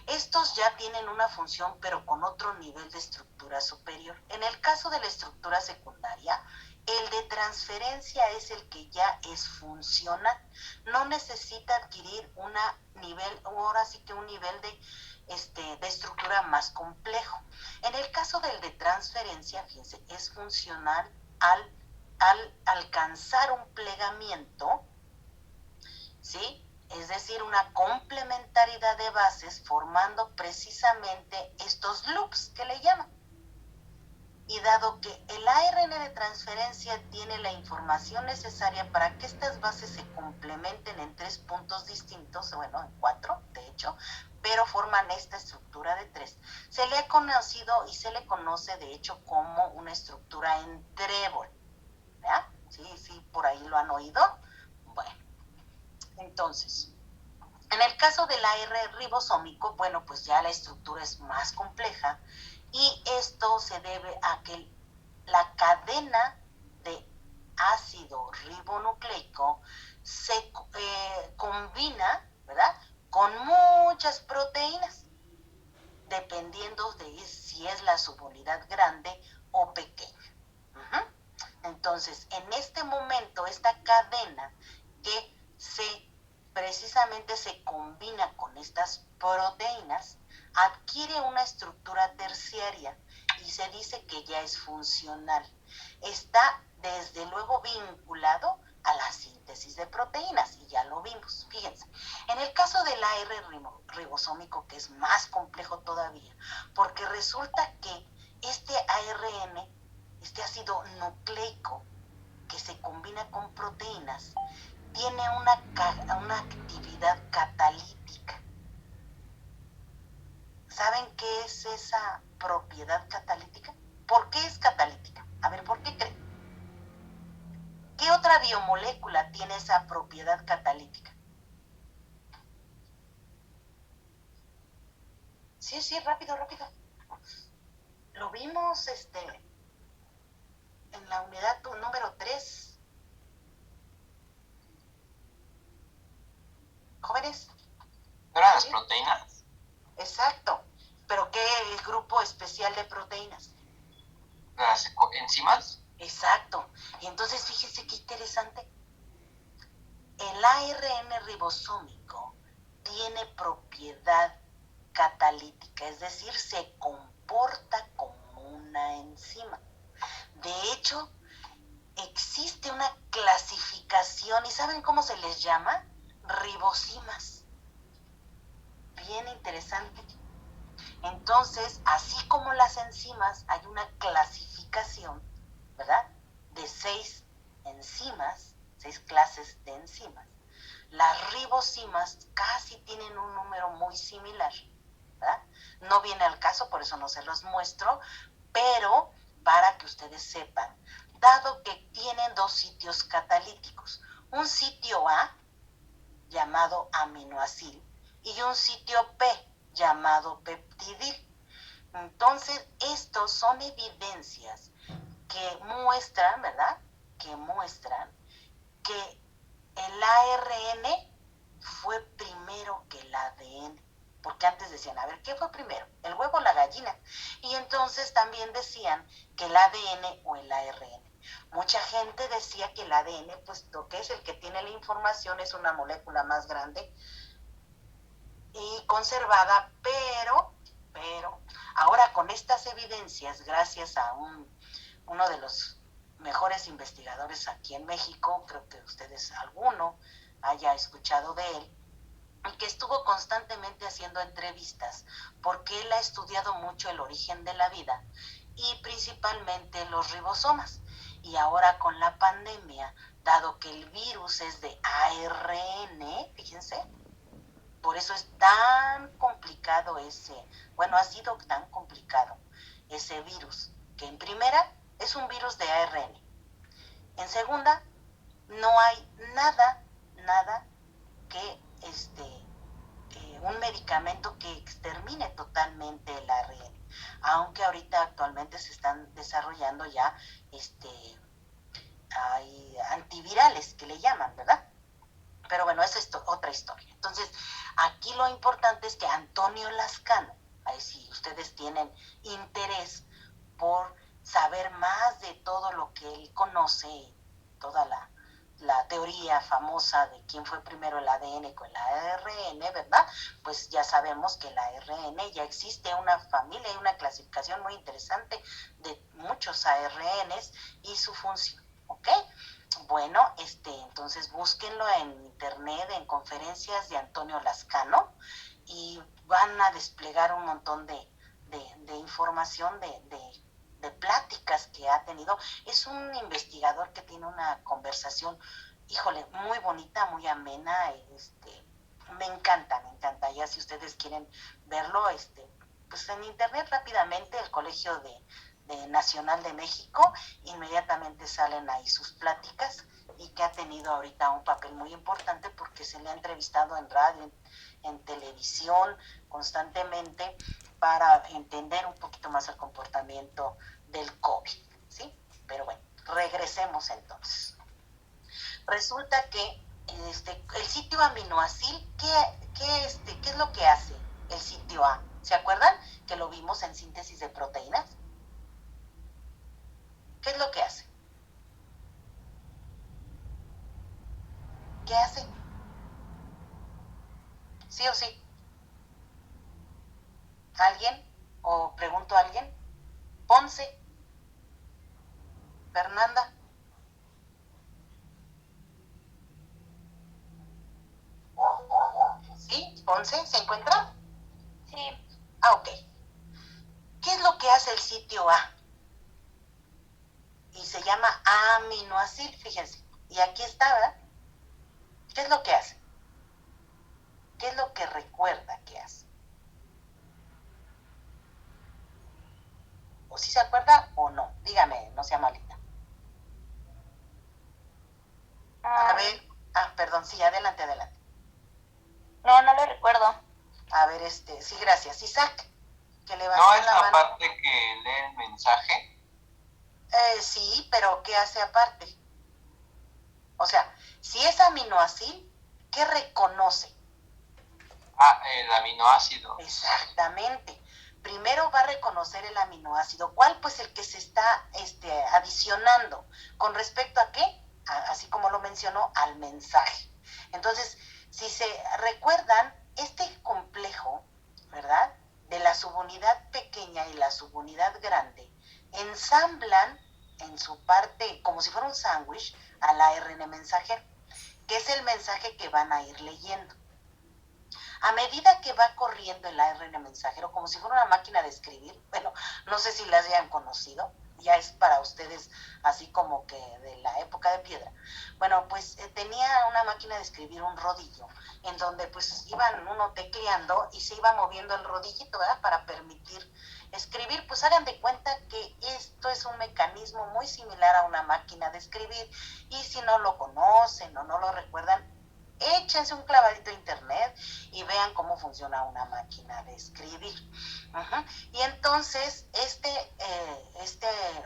Estos ya tienen una función, pero con otro nivel de estructura superior. En el caso de la estructura secundaria, el de transferencia es el que ya es funcional. No necesita adquirir un nivel de estructura más complejo. En el caso del de transferencia, fíjense, es funcional al alcanzar un plegamiento, ¿sí? Es decir, una complementariedad de bases formando precisamente estos loops que le llaman. Y dado que el ARN de transferencia tiene la información necesaria para que estas bases se complementen en 3 puntos distintos, bueno, en 4, de hecho, pero forman esta estructura de 3, se le ha conocido y se le conoce, de hecho, como una estructura en trébol. ¿Ya? Sí, por ahí lo han oído. Bueno, entonces, en el caso del AR ribosómico, bueno, pues ya la estructura es más compleja y esto se debe a que la cadena de ácido ribonucleico se combina, ¿verdad?, con muchas proteínas, dependiendo de si es la subunidad grande o pequeña. Entonces, en este momento, esta cadena que precisamente se combina con estas proteínas, adquiere una estructura terciaria y se dice que ya es funcional. Está desde luego vinculado a la síntesis de proteínas y ya lo vimos. Fíjense, en el caso del AR ribosómico, que es más complejo todavía, porque resulta que este ARN, este ácido nucleico que se combina con proteínas, tiene una actividad catalítica. ¿Saben qué es esa propiedad catalítica? ¿Por qué es catalítica? A ver, ¿por qué creen? ¿Qué otra biomolécula tiene esa propiedad catalítica? Sí, rápido. Lo vimos en la unidad número 3. Jóvenes. ¿No eran las ¿Sí? proteínas? Exacto. ¿Pero qué grupo especial de proteínas? ¿Las enzimas? Exacto. Y entonces fíjense qué interesante. El ARN ribosómico tiene propiedad catalítica, es decir, se comporta como una enzima. De hecho, existe una clasificación, ¿y saben cómo se les llama? Ribosimas. Bien interesante. Entonces, así como las enzimas, hay una clasificación, ¿verdad? De 6 enzimas, 6 clases de enzimas. Las ribosimas casi tienen un número muy similar, ¿verdad? No viene al caso, por eso no se los muestro, pero para que ustedes sepan, dado que tienen 2 sitios catalíticos, un sitio A llamado aminoácido y un sitio P llamado peptidil. Entonces, estos son evidencias que muestran, ¿verdad? Que muestran que el ARN fue primero que el ADN. Porque antes decían, a ver, ¿qué fue primero? ¿El huevo o la gallina? Y entonces también decían que el ADN o el ARN. Mucha gente decía que el ADN, puesto que es el que tiene la información, es una molécula más grande y conservada, pero ahora con estas evidencias, gracias a uno de los mejores investigadores aquí en México, creo que ustedes alguno haya escuchado de él, y que estuvo constantemente haciendo entrevistas, porque él ha estudiado mucho el origen de la vida y principalmente los ribosomas. Y ahora con la pandemia, dado que el virus es de ARN, fíjense, por eso es tan complicado ha sido tan complicado ese virus, que en primera es un virus de ARN. En segunda, no hay nada que un medicamento que extermine totalmente el ARN, aunque ahorita actualmente se están desarrollando ya hay antivirales que le llaman, ¿verdad? Pero bueno, esa es otra historia. Entonces, aquí lo importante es que Antonio Lascano, ahí si ustedes tienen interés por saber más de todo lo que él conoce, toda la teoría famosa de quién fue primero el ADN con el ARN, ¿verdad? Pues ya sabemos que el ARN ya existe una familia y una clasificación muy interesante de muchos ARNs y su función, ¿ok? Bueno, entonces búsquenlo en internet, en conferencias de Antonio Lascano, y van a desplegar un montón de información, de pláticas que ha tenido. Es un investigador que tiene una conversación, híjole, muy bonita, muy amena, me encanta, ya si ustedes quieren verlo, pues en internet rápidamente, el Colegio de Nacional de México, inmediatamente salen ahí sus pláticas, y que ha tenido ahorita un papel muy importante porque se le ha entrevistado en radio, en televisión, constantemente, para entender un poquito más el comportamiento del COVID, ¿sí? Pero bueno, regresemos entonces. Resulta que el sitio aminoácido, ¿qué es lo que hace el sitio A? ¿Se acuerdan que lo vimos en síntesis de proteínas? ¿Qué es lo que hace? ¿Qué hace? ¿Sí o sí? ¿Alguien? ¿O pregunto a alguien? Ponce. Fernanda. ¿Sí? ¿Ponce? ¿Se encuentra? Sí. Ah, ok. ¿Qué es lo que hace el sitio A? Y se llama aminoácido, fíjense. Y aquí está, ¿verdad? ¿Qué es lo que hace? ¿Qué es lo que recuerda que hace? ¿O si se acuerda o no? Dígame, no sea malita. A ver, perdón, sí, adelante. No lo recuerdo. A ver, sí, gracias. Isaac. que ¿No levantó es la la mano. parte que lee el mensaje? Sí, pero ¿qué hace aparte? O sea, si es aminoácido, ¿qué reconoce? El aminoácido. Exactamente. Primero va a reconocer el aminoácido. ¿Cuál? Pues el que se está adicionando. ¿Con respecto a qué? Así como lo mencionó, al mensaje. Entonces, si se recuerdan, este complejo, ¿verdad? De la subunidad pequeña y la subunidad grande, ensamblan en su parte, como si fuera un sándwich, al ARN mensajero, que es el mensaje que van a ir leyendo. A medida que va corriendo el ARN mensajero, como si fuera una máquina de escribir, bueno, no sé si las hayan conocido, ya es para ustedes así como que de la época de piedra. Bueno, pues tenía una máquina de escribir, un rodillo, en donde pues iban uno tecleando y se iba moviendo el rodillito, ¿verdad? Para permitir escribir. Pues hagan de cuenta que esto es un mecanismo muy similar a una máquina de escribir, y si no lo conocen o no lo recuerdan, échense un clavadito a internet y vean cómo funciona una máquina de escribir. Y entonces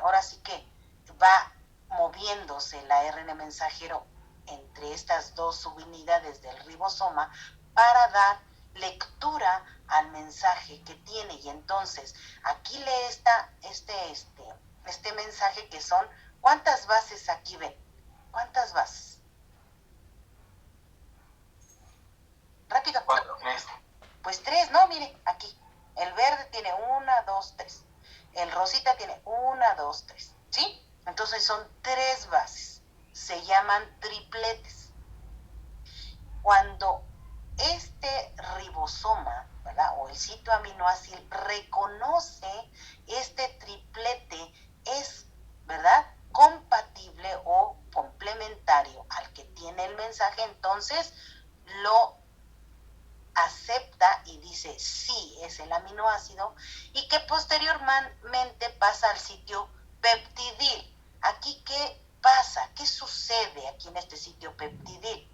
ahora sí que va moviéndose el ARN mensajero entre estas dos subunidades del ribosoma para dar lectura al mensaje que tiene. Y entonces aquí lee este mensaje, que son, ¿cuántas bases aquí ven? ¿Cuántas bases? Rápido. Tres. Pues 3, ¿no? Mire, aquí. El verde tiene 1, 2, 3. El rosita tiene 1, 2, 3. ¿Sí? Entonces son 3 bases. Se llaman tripletes. Cuando este ribosoma, ¿verdad? O el sitio aminoácido reconoce este triplete, es, ¿verdad?, compatible o complementario al que tiene el mensaje, entonces lo acepta y dice sí, es el aminoácido, y que posteriormente pasa al sitio peptidil. Aquí, ¿qué pasa? ¿Qué sucede aquí en este sitio peptidil?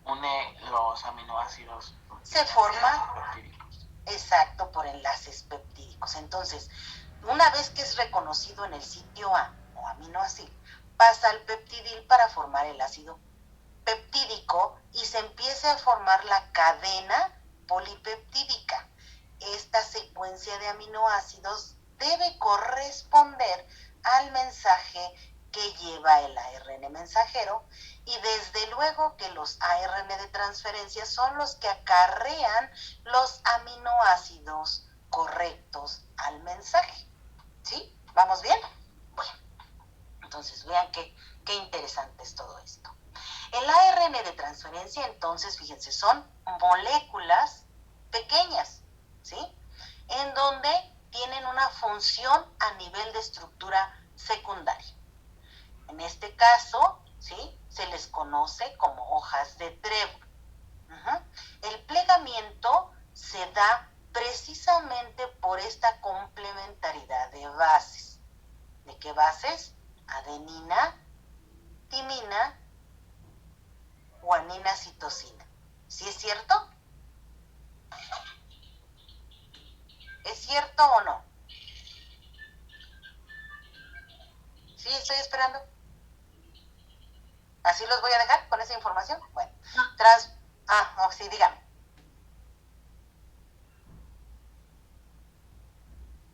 Une los aminoácidos. Se forma, exacto, por enlaces peptídicos. Entonces, una vez que es reconocido en el sitio A o aminoácido, pasa al peptidil para formar el ácido peptídico y se empieza a formar la cadena polipeptídica. Esta secuencia de aminoácidos debe corresponder al mensaje que lleva el ARN mensajero, y desde luego que los ARN de transferencia son los que acarrean los aminoácidos correctos al mensaje. ¿Sí? ¿Vamos bien? Bueno, entonces vean qué interesante es todo esto. El ARN de transferencia, entonces, fíjense, son moléculas pequeñas, ¿sí? En donde tienen una función a nivel de estructura secundaria. En este caso, ¿sí?, se les conoce como hojas de trébol. El plegamiento se da precisamente por esta complementariedad de bases. ¿De qué bases? Adenina, timina, guanina, citosina. ¿Sí es cierto? ¿Es cierto o no? Sí, estoy esperando. ¿Así los voy a dejar con esa información? Bueno, sí, dígame.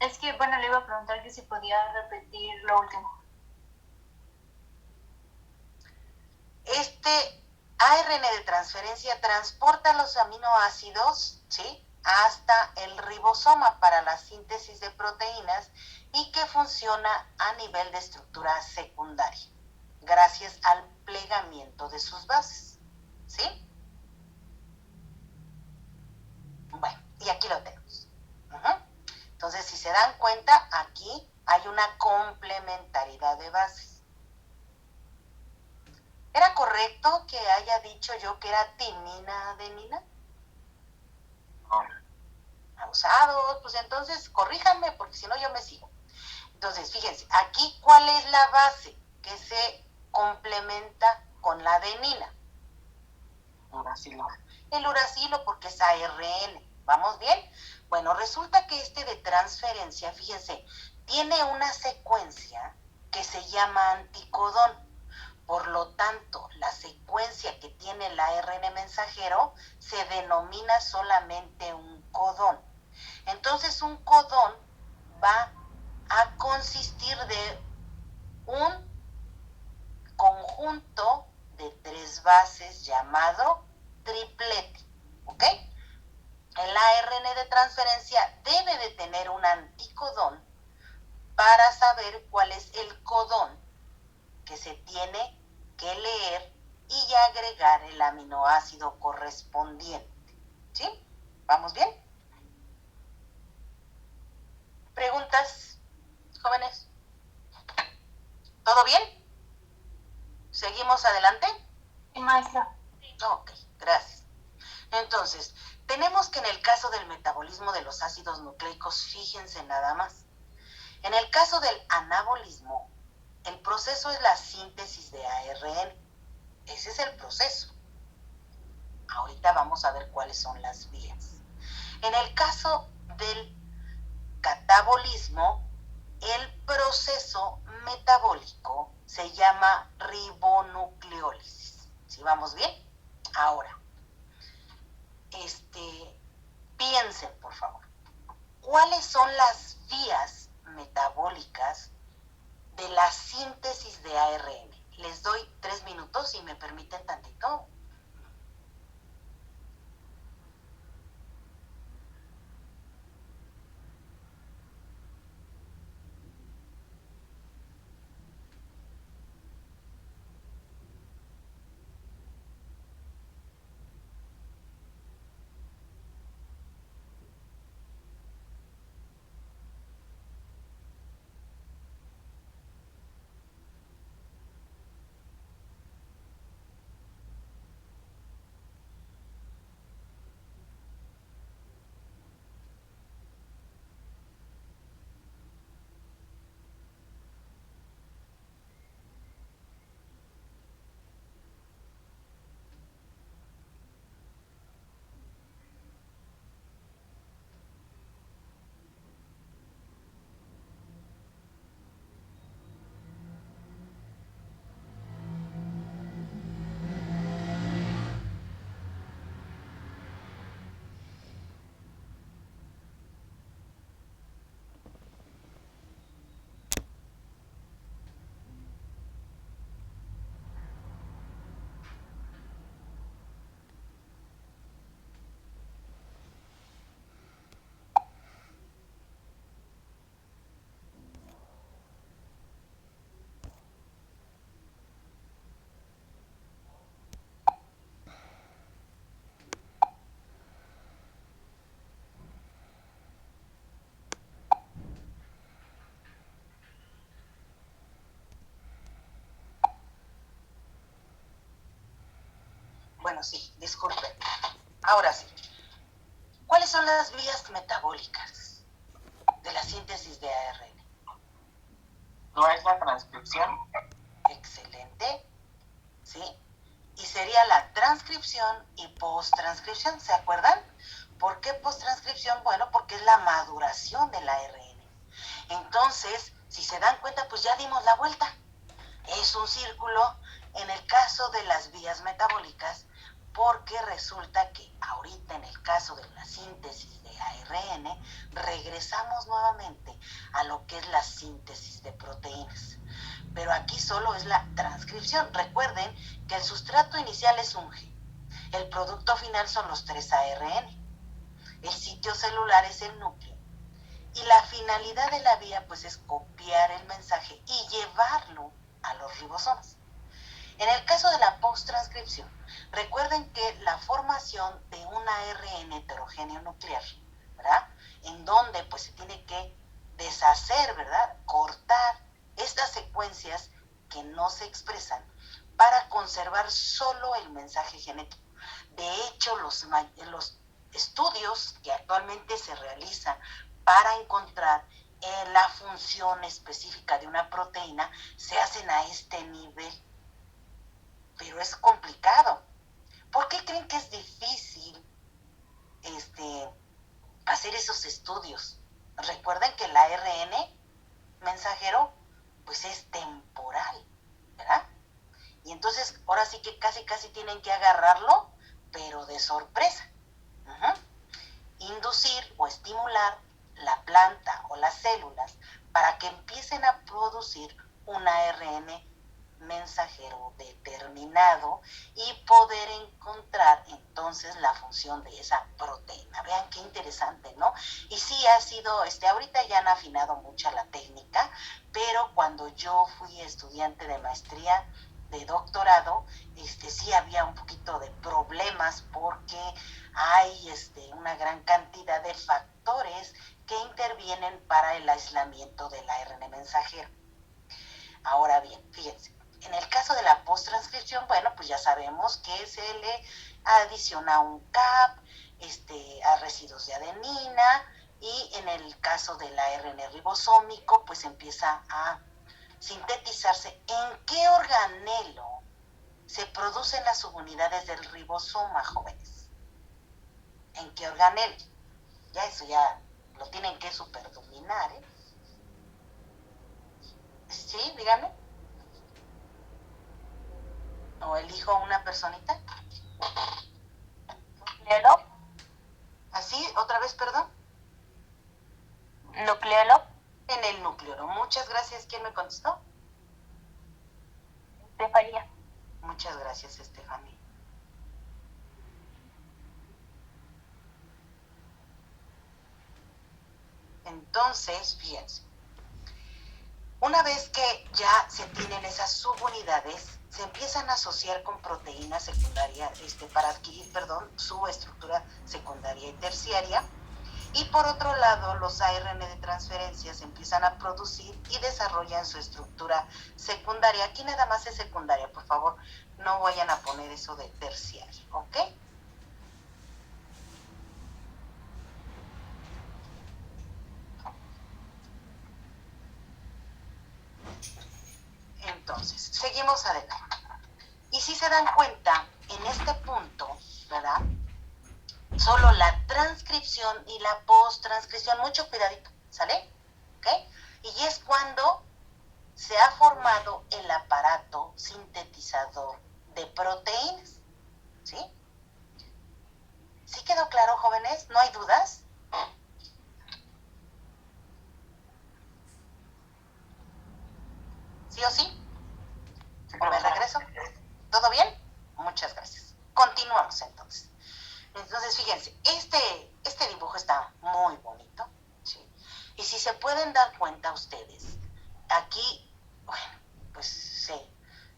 Es que, bueno, le iba a preguntar que si podía repetir lo último. Este ARN de transferencia transporta los aminoácidos, ¿sí?, hasta el ribosoma para la síntesis de proteínas, y que funciona a nivel de estructura secundaria, gracias al plegamiento de sus bases. ¿Sí? Bueno, y aquí lo tenemos. Entonces, si se dan cuenta, aquí hay una complementariedad de bases. ¿Era correcto que haya dicho yo que era timina adenina? No. Abusados, pues entonces corríjanme, porque si no yo me sigo. Entonces, fíjense, aquí, ¿cuál es la base que se complementa con la adenina? Uracilo. El uracilo, porque es ARN. ¿Vamos bien? Bueno, resulta que este de transferencia, fíjense, tiene una secuencia que se llama anticodón. Por lo tanto, la secuencia que tiene el ARN mensajero se denomina solamente un codón. Entonces, un codón va a consistir de un conjunto de 3 bases llamado triplete, ¿ok? El ARN de transferencia debe de tener un anticodón para saber cuál es el codón que se tiene que leer y agregar el aminoácido correspondiente. ¿Sí? ¿Vamos bien? ¿Preguntas, jóvenes? ¿Todo bien? ¿Seguimos adelante? Sí, maestra. Ok, gracias. Entonces, tenemos que en el caso del metabolismo de los ácidos nucleicos, fíjense nada más. En el caso del anabolismo, el proceso es la síntesis de ARN. Ese es el proceso. Ahorita vamos a ver cuáles son las vías. En el caso del catabolismo, el proceso metabólico se llama ribonucleólisis. ¿Sí vamos bien? Ahora, piensen, por favor, ¿cuáles son las vías metabólicas de la síntesis de ARN? Les doy 3 minutos si me permiten tantito. Bueno, sí, disculpen. Ahora sí. ¿Cuáles son las vías metabólicas de la síntesis de ARN? ¿No es la transcripción? Excelente. ¿Sí? Y sería la transcripción y posttranscripción, ¿se acuerdan? ¿Por qué posttranscripción? Bueno, porque es la maduración del ARN. Entonces, si se dan cuenta, pues ya dimos la vuelta. Es un círculo en el caso de las vías metabólicas, porque resulta que ahorita en el caso de la síntesis de ARN, regresamos nuevamente a lo que es la síntesis de proteínas. Pero aquí solo es la transcripción. Recuerden que el sustrato inicial es un G. El producto final son los 3 ARN. El sitio celular es el núcleo. Y la finalidad de la vía pues es copiar el mensaje y llevarlo a los ribosomas. En el caso de la posttranscripción, recuerden que la formación de un ARN heterogéneo nuclear, ¿verdad? En donde pues se tiene que deshacer, ¿verdad? Cortar estas secuencias que no se expresan para conservar solo el mensaje genético. De hecho, los estudios que actualmente se realizan para encontrar la función específica de una proteína se hacen a este nivel. Pero es complicado. ¿Por qué creen que es difícil tienen que agarrarlo, pero de sorpresa. Inducir o estimular la planta o las células para que empiecen a producir un ARN mensajero determinado y poder encontrar entonces la función de esa proteína. Vean qué interesante, ¿no? Y sí ha sido, ahorita ya han afinado mucho la técnica, pero cuando yo fui estudiante de maestría, de doctorado, sí había un poquito de problemas porque hay una gran cantidad de factores que intervienen para el aislamiento del ARN mensajero. Ahora bien, fíjense, en el caso de la posttranscripción, bueno, pues ya sabemos que se le adiciona un CAP, a residuos de adenina, y en el caso del ARN ribosómico, pues empieza a sintetizarse. ¿En qué organelo se producen las subunidades del ribosoma, jóvenes? ¿En qué organelo? Ya eso ya lo tienen que superdominar, ¿eh? ¿Sí? Díganme. ¿O elijo una personita? ¿Nucleolo? ¿Así? ¿Otra vez, perdón? ¿Nucleolo? En el núcleo. Muchas gracias. ¿Quién me contestó? Estefanía. Muchas gracias, Estefanía. Entonces, fíjense. Una vez que ya se tienen esas subunidades, se empiezan a asociar con proteínas secundarias para adquirir, su estructura secundaria y terciaria. Y por otro lado, los ARN de transferencia se empiezan a producir y desarrollan su estructura secundaria. Aquí nada más es secundaria, por favor, no vayan a poner eso de terciaria, ¿ok? Entonces, seguimos adelante. Y si se dan cuenta, en este punto, ¿verdad? Solo la transcripción y la posttranscripción, mucho cuidadito, ¿sale? ¿Ok? Y es cuando se ha formado el aparato sintetizador de proteínas, ¿sí? ¿Sí quedó claro, jóvenes? ¿No hay dudas? ¿Sí o sí? ¿O me regreso? ¿Todo bien? Muchas gracias. Continuamos entonces. Entonces, fíjense, este dibujo está muy bonito, ¿sí? Y si se pueden dar cuenta ustedes, aquí, bueno, pues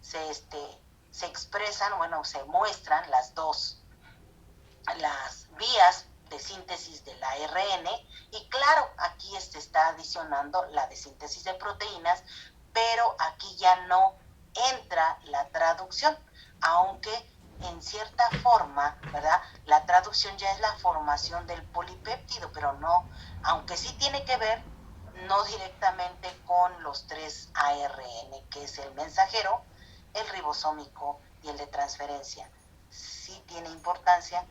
se expresan, bueno, se muestran las vías de síntesis del ARN, y claro, aquí está adicionando la de síntesis de proteínas, pero aquí ya no entra la traducción, aunque en cierta forma, ¿verdad? La traducción ya es la formación del polipéptido, pero no, aunque sí tiene que ver, no directamente con los 3 ARN, que es el mensajero, el ribosómico y el de transferencia. Sí tiene importancia,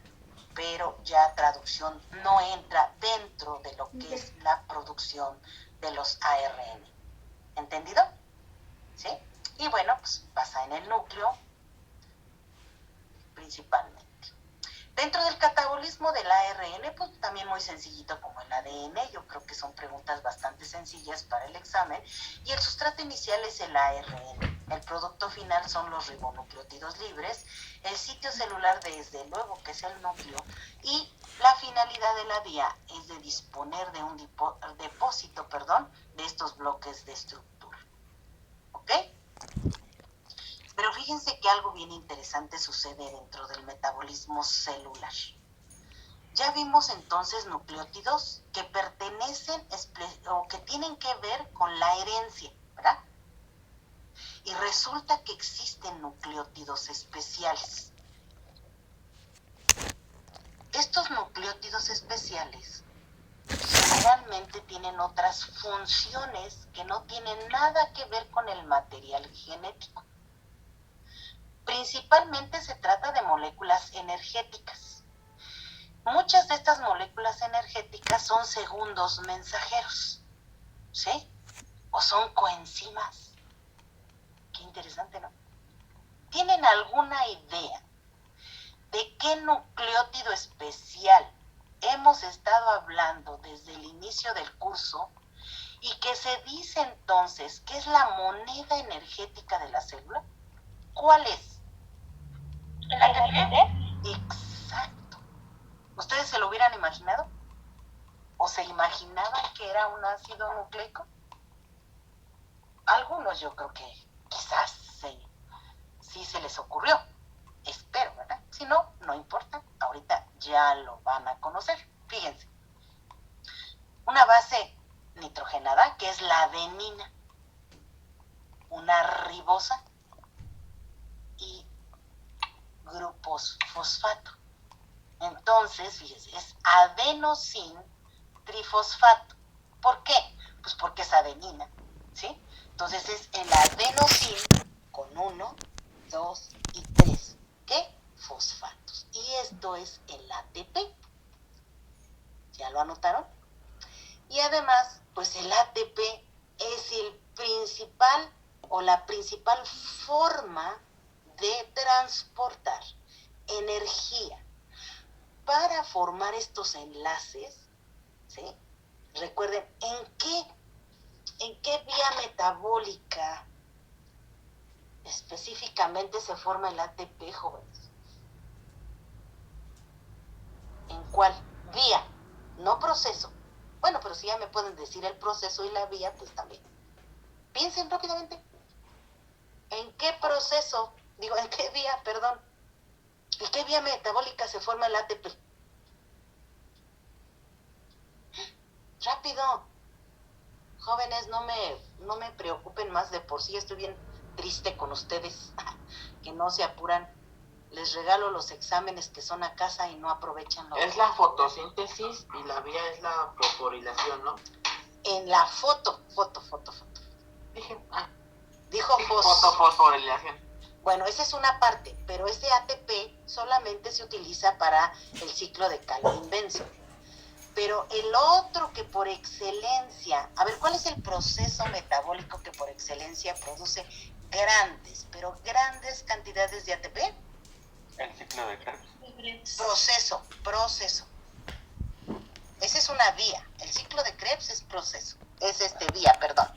pero ya traducción no entra dentro de lo que es la producción de los ARN. ¿Entendido? ¿Sí? Y bueno, pues pasa en el núcleo principalmente. Dentro del catabolismo del ARN, pues también muy sencillito como el ADN, yo creo que son preguntas bastante sencillas para el examen, y el sustrato inicial es el ARN, el producto final son los ribonucleótidos libres, el sitio celular desde luego que es el núcleo, y la finalidad de la DIA es de disponer de un depósito de estos bloques de estructura. ¿Ok? Pero fíjense que algo bien interesante sucede dentro del metabolismo celular. Ya vimos entonces nucleótidos que pertenecen o que tienen que ver con la herencia, ¿verdad? Y resulta que existen nucleótidos especiales. Estos nucleótidos especiales generalmente tienen otras funciones que no tienen nada que ver con el material genético. Principalmente se trata de moléculas energéticas. Muchas de estas moléculas energéticas son segundos mensajeros, ¿sí? O son coenzimas. Qué interesante, ¿no? ¿Tienen alguna idea qué nucleótido especial hemos estado hablando desde el inicio del curso y que se dice entonces que es la moneda energética de la célula? ¿Cuál es? ¿El ATP? Exacto. ¿Ustedes se lo hubieran imaginado? ¿O se imaginaban que era un ácido nucleico? Algunos yo creo que quizás sí se les ocurrió. Espero, ¿verdad? Si no, no importa. Ahorita ya lo van a conocer. Fíjense. Una base nitrogenada, que es la adenina, una ribosa y grupos fosfato. Entonces, fíjense, es adenosin trifosfato. ¿Por qué? Pues porque es adenina, ¿sí? Entonces es el adenosin con 1, 2 y 3. ¿Qué? Fosfatos. Y esto es el ATP. ¿Ya lo anotaron? Y además, pues el ATP es el principal o la principal forma de transportar energía. Para formar estos enlaces, ¿sí? Recuerden, ¿en qué vía metabólica específicamente se forma el ATP, jóvenes? ¿En cuál vía? No proceso. Bueno, pero si ya me pueden decir el proceso y la vía, pues también. Piensen rápidamente. ¿En qué proceso? ¿En qué vía, perdón? ¿En qué vía metabólica se forma el ATP? Rápido. Jóvenes, no me preocupen más, de por sí estoy bien triste con ustedes, que no se apuran. Les regalo los exámenes que son a casa y no aprovechan lo Es la fotosíntesis y la vía es la fosforilación, ¿no? En la foto. Dijo fosforilación. Bueno, esa es una parte, pero ese ATP solamente se utiliza para el ciclo de Calvin-Benson. Pero el otro que por excelencia, a ver, ¿cuál es el proceso metabólico que por excelencia produce grandes, pero grandes cantidades de ATP? El ciclo de Krebs. Proceso. Esa es una vía. El ciclo de Krebs es proceso. Es vía, perdón.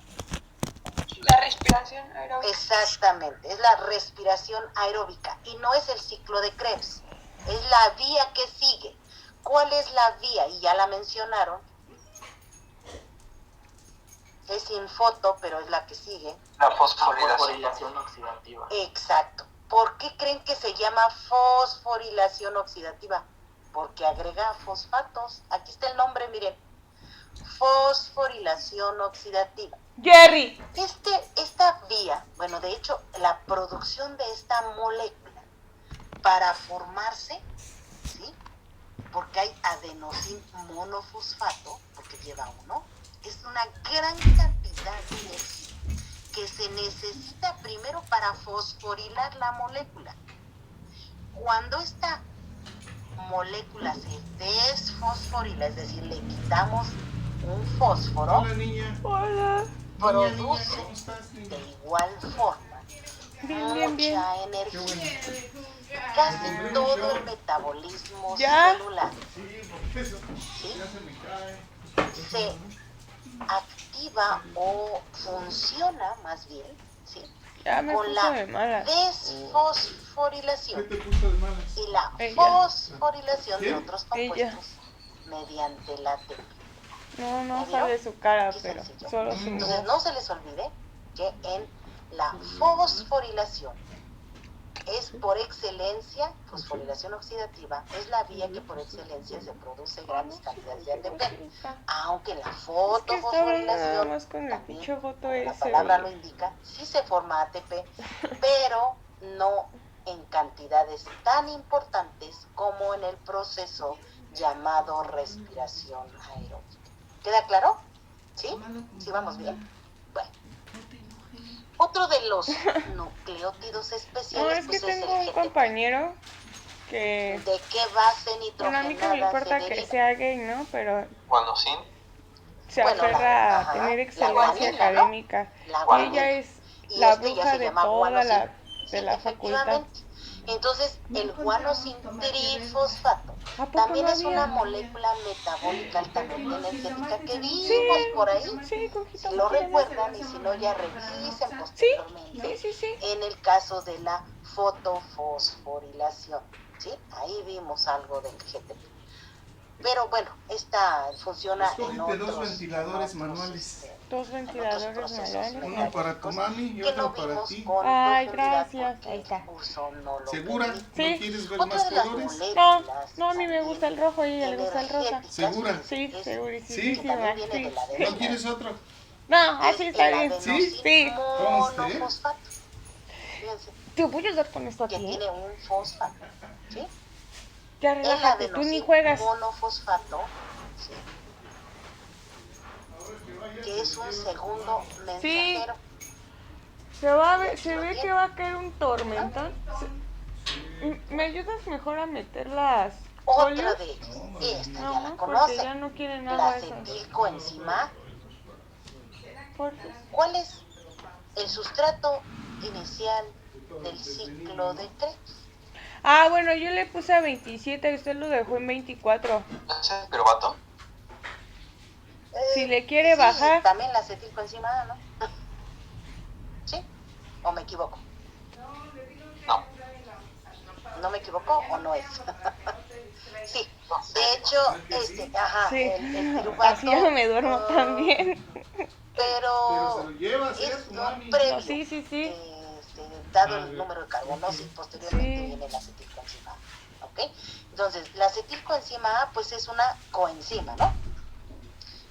La respiración aeróbica. Exactamente, es la respiración aeróbica y no es el ciclo de Krebs, es la vía que sigue. ¿Cuál es la vía? Y ya la mencionaron. Es sin foto, pero es la que sigue. La fosforilación. Fosforilación oxidativa. Exacto. ¿Por qué creen que se llama fosforilación oxidativa? Porque agrega fosfatos. Aquí está el nombre, miren. Fosforilación oxidativa. Jerry. Esta vía, bueno, de hecho, la producción de esta molécula para formarse, ¿sí? Porque hay adenosin monofosfato, porque lleva 1, es una gran cantidad de energía que se necesita primero para fosforilar la molécula. Cuando esta molécula se desfosforila, es decir, le quitamos un fósforo, Hola, niña. Hola. produce ¿Cómo estás, niña? de igual forma Bien. mucha Qué energía. bueno. Casi todo el metabolismo ¿Ya? celular Sí, porque eso ¿sí? ya se me cae. se activa o funciona más bien, ¿sí? Ya me con puso la de malas. desfosforilación ¿Qué te puso de malas? y la Ella. fosforilación de ¿Quién? otros Ella. compuestos mediante la ATP. No ¿Ya sale vieron? su cara, Qué pero sencillo. solo su Entonces voz. no se les olvide que en la fosforilación es por excelencia, fosforilación oxidativa, es la vía que por excelencia se produce grandes cantidades de ATP. Aunque en la Es que está hablando nada fotofosforilación, más con el también, pinche foto como la ese. palabra lo güey. indica, sí se forma ATP, pero no en cantidades tan importantes como en el proceso llamado respiración aeróbica. ¿Queda claro? ¿Sí? ¿Sí vamos bien? Bueno. Otro de los nucleótidos No, especiales es que pues es tengo el un GTP. compañero que... ¿De qué base Bueno, a mí que me nitrogenada se importa que deriva? sea gay, ¿no? Pero Guanosín. se Bueno, aferra ajá, a tener la excelencia guanina, ¿no? académica. La Y guanina. ella es Y la ya bruja se de llama toda guanosina. de la facultad. Efectivamente. Entonces, el guanosintrifosfato ¿A poco también no es una había? molécula metabólica altamente energética que Sí, vimos por ahí. sí, Conjita, Si lo ¿qué era? recuerdan y si no, ya revisen Sí, posteriormente sí. en el caso de la fotofosforilación. ¿Sí? Ahí vimos algo del GTP. Pero bueno, esta funciona en Escógete otros, dos ventiladores manuales. Dos en otros ventiladores procesos manuales. Uno para tu metabólicos mami y que no otro para vimos ti. con Ay, profundidad gracias. porque Ahí está. el curso no lo ¿Segura? permite. Sí. ¿No quieres ver Otra más de las colores? moléculas No, a mí me gusta el rojo y a ella le gusta el rosa. energéticas, ¿Segura? fíjense, Sí, es- segurísima. que también viene Sí. de la ¿No adenina, quieres otro? No, es así está el bien. adenosin Sí. monofosfato. Fíjense, Te voy a ayudar con esto a que ti, ¿eh? tiene un fosfato, ¿sí? Ya El relájate, tú ni adenosin juegas. monofosfato, ¿sí? Que es un segundo mensajero. Se ve que va a caer un tormentón. ¿Me ayudas mejor a meter las Otra folios? de ellas, esta ya No, la porque conocen, ya no quieren la agua esa. acetilcoenzima. Porfis. ¿Cuál es el sustrato inicial del ciclo de Krebs? Ah, bueno, yo le puse a 27 y usted lo dejó en 24. ¿Es el piruvato? Si le quiere sí, bajar. también la acetilcoenzima A, ¿no? ¿Sí? ¿O me equivoco? No. ¿No me equivoco o no es? Sí, de hecho, Sí, el piruvato, así ya no me duermo también. Pero se pero lo llevas, es tu mami. previo, No, sí. dado el número de carbonos y posteriormente Sí. viene la acetilcoenzima A, ¿ok? Entonces, la acetilcoenzima A, pues es una coenzima, ¿no?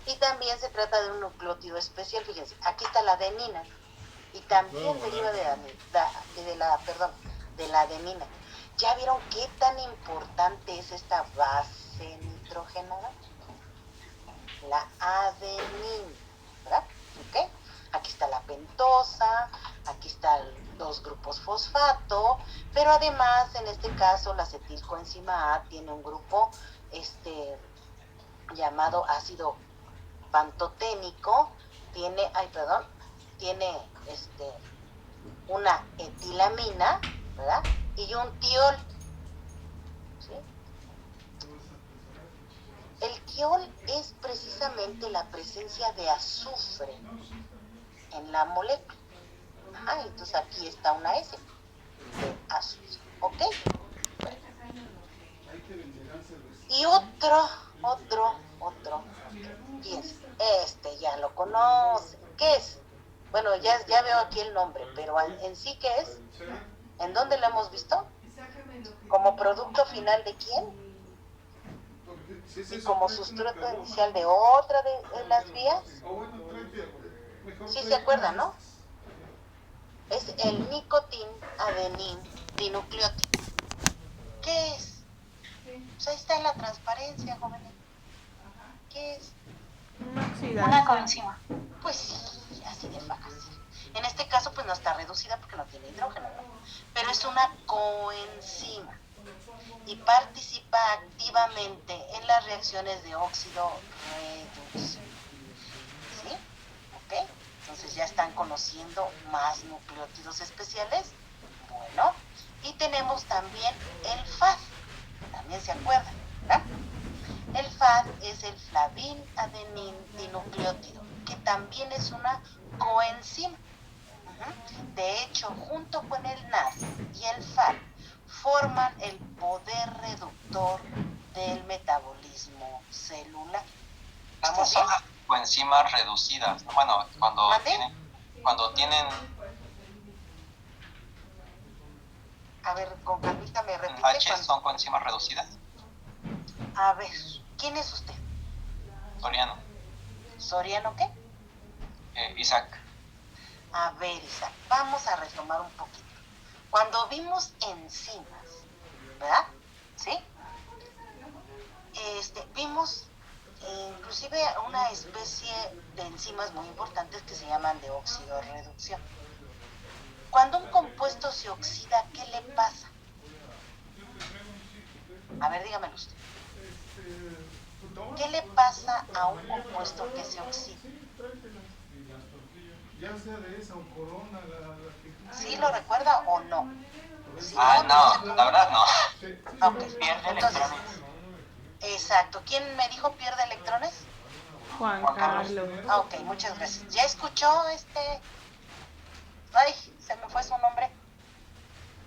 Y también se trata de un nucleótido especial, fíjense, aquí está la adenina, y también deriva de la adenina. ¿Ya vieron qué tan importante es esta base nitrogenada? La adenina, ¿verdad? ¿Ok? Aquí está la pentosa, aquí están dos grupos fosfato, pero además en este caso la acetilcoenzima A tiene un grupo llamado ácido pantoténico, tiene una etilamina, ¿verdad? Y un tiol, ¿sí? El tiol es precisamente la presencia de azufre en la molécula. Ajá, entonces aquí está una S de azufre, ¿ok? Y otro, fíjense, ya lo conocen. ¿Qué es? Bueno, ya veo aquí el nombre, pero en sí, ¿qué es? ¿En dónde lo hemos visto? ¿Como producto final de quién? ¿Y como sustrato inicial de otra de las vías? Sí se acuerdan, ¿no? Es el nicotin adenin dinucleótido. ¿Qué es? Pues ahí está en la transparencia, jóvenes. ¿Qué es? Una coenzima. Pues sí, así de fácil. En este caso, pues no está reducida porque no tiene hidrógeno, ¿no? Pero es una coenzima y participa activamente en las reacciones de óxido-reducción. ¿Sí? ¿Ok? Entonces ya están conociendo más nucleótidos especiales. Bueno, y tenemos también el FAD, también se acuerdan, ¿verdad? El FAD es el flavin adenin dinucleótido, que también es una coenzima. De hecho, junto con el NAD y el FAD, forman el poder reductor del metabolismo celular. Estas son las coenzimas reducidas. Bueno, cuando tienen A ver, con calmita me repite. H, son coenzimas reducidas. A ver, ¿quién es usted? Soriano. ¿Soriano qué? Isaac. A ver, Isaac, vamos a retomar un poquito. Cuando vimos enzimas, ¿verdad? ¿Sí? Vimos inclusive una especie de enzimas muy importantes que se llaman de oxidorreducción. Cuando un compuesto se oxida, ¿qué le pasa? A ver, dígamelo usted. ¿Qué le pasa a un compuesto que se oxida? Ya sea de esa o corona, la que... ¿Sí lo recuerda o no? Sí, No, la verdad no. Ok, Pierde entonces, electrones. exacto. ¿Quién me dijo pierde electrones? Juan Juan Carlos. Carlos. Ok, muchas gracias. ¿Ya escuchó Ay, se me fue su nombre.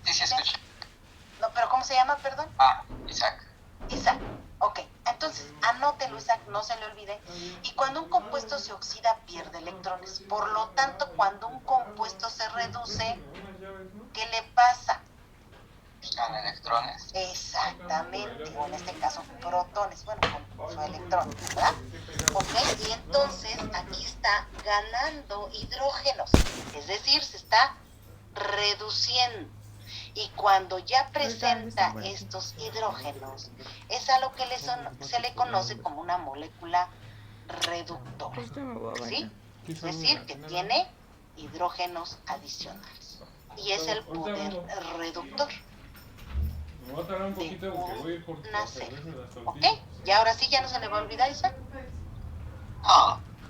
Sí, escuché. No, pero ¿cómo se llama, perdón? Isaac. Isaac. Ok, entonces anótelo, Isaac, no se le olvide. Y cuando un compuesto se oxida, pierde electrones. Por lo tanto, cuando un compuesto se reduce, ¿qué le pasa? Gana electrones. Exactamente, o en este caso protones, bueno, con su electrón, ¿verdad? Ok, y entonces aquí está ganando hidrógenos, es decir, se está reduciendo. Y cuando ya presenta estos hidrógenos, es a lo que se le conoce como una molécula reductora, Ahorita me voy a ¿sí? bañar. Es decir, que tiene hidrógenos adicionales. Y es el poder reductor Me voy a tardar un poquito porque voy a ir por una las célula. cervezas de las ¿Ok? tortillas. Y ahora sí ya no se le va a olvidar, Isaac.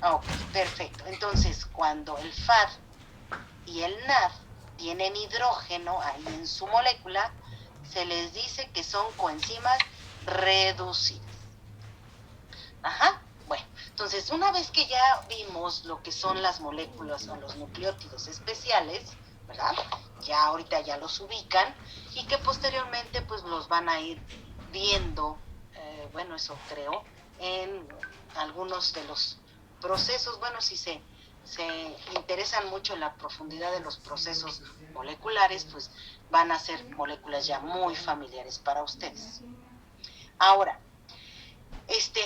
Ok, perfecto. Entonces, cuando el FAD y el NAD tienen hidrógeno ahí en su molécula, se les dice que son coenzimas reducidas. Ajá. Bueno, entonces una vez que ya vimos lo que son las moléculas o los nucleótidos especiales, ¿verdad? Ya ahorita ya los ubican y que posteriormente pues los van a ir viendo, bueno, eso creo, en algunos de los procesos, bueno, si se interesan mucho en la profundidad de los procesos moleculares, pues van a ser moléculas ya muy familiares para ustedes. Ahora,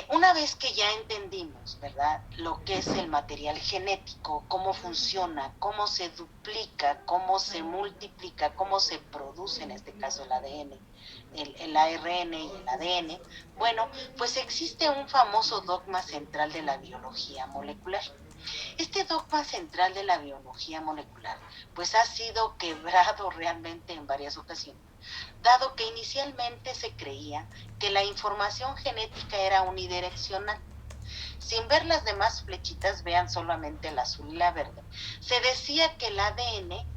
una vez que ya entendimos, ¿verdad?, lo que es el material genético, cómo funciona, cómo se duplica, cómo se multiplica, cómo se produce, en este caso el ADN, el ARN y el ADN, bueno, pues existe un famoso dogma central de la biología molecular. Este dogma central de la biología molecular, pues ha sido quebrado realmente en varias ocasiones, dado que inicialmente se creía que la información genética era unidireccional. Sin ver las demás flechitas, vean solamente la azul y la verde. Se decía que el ADN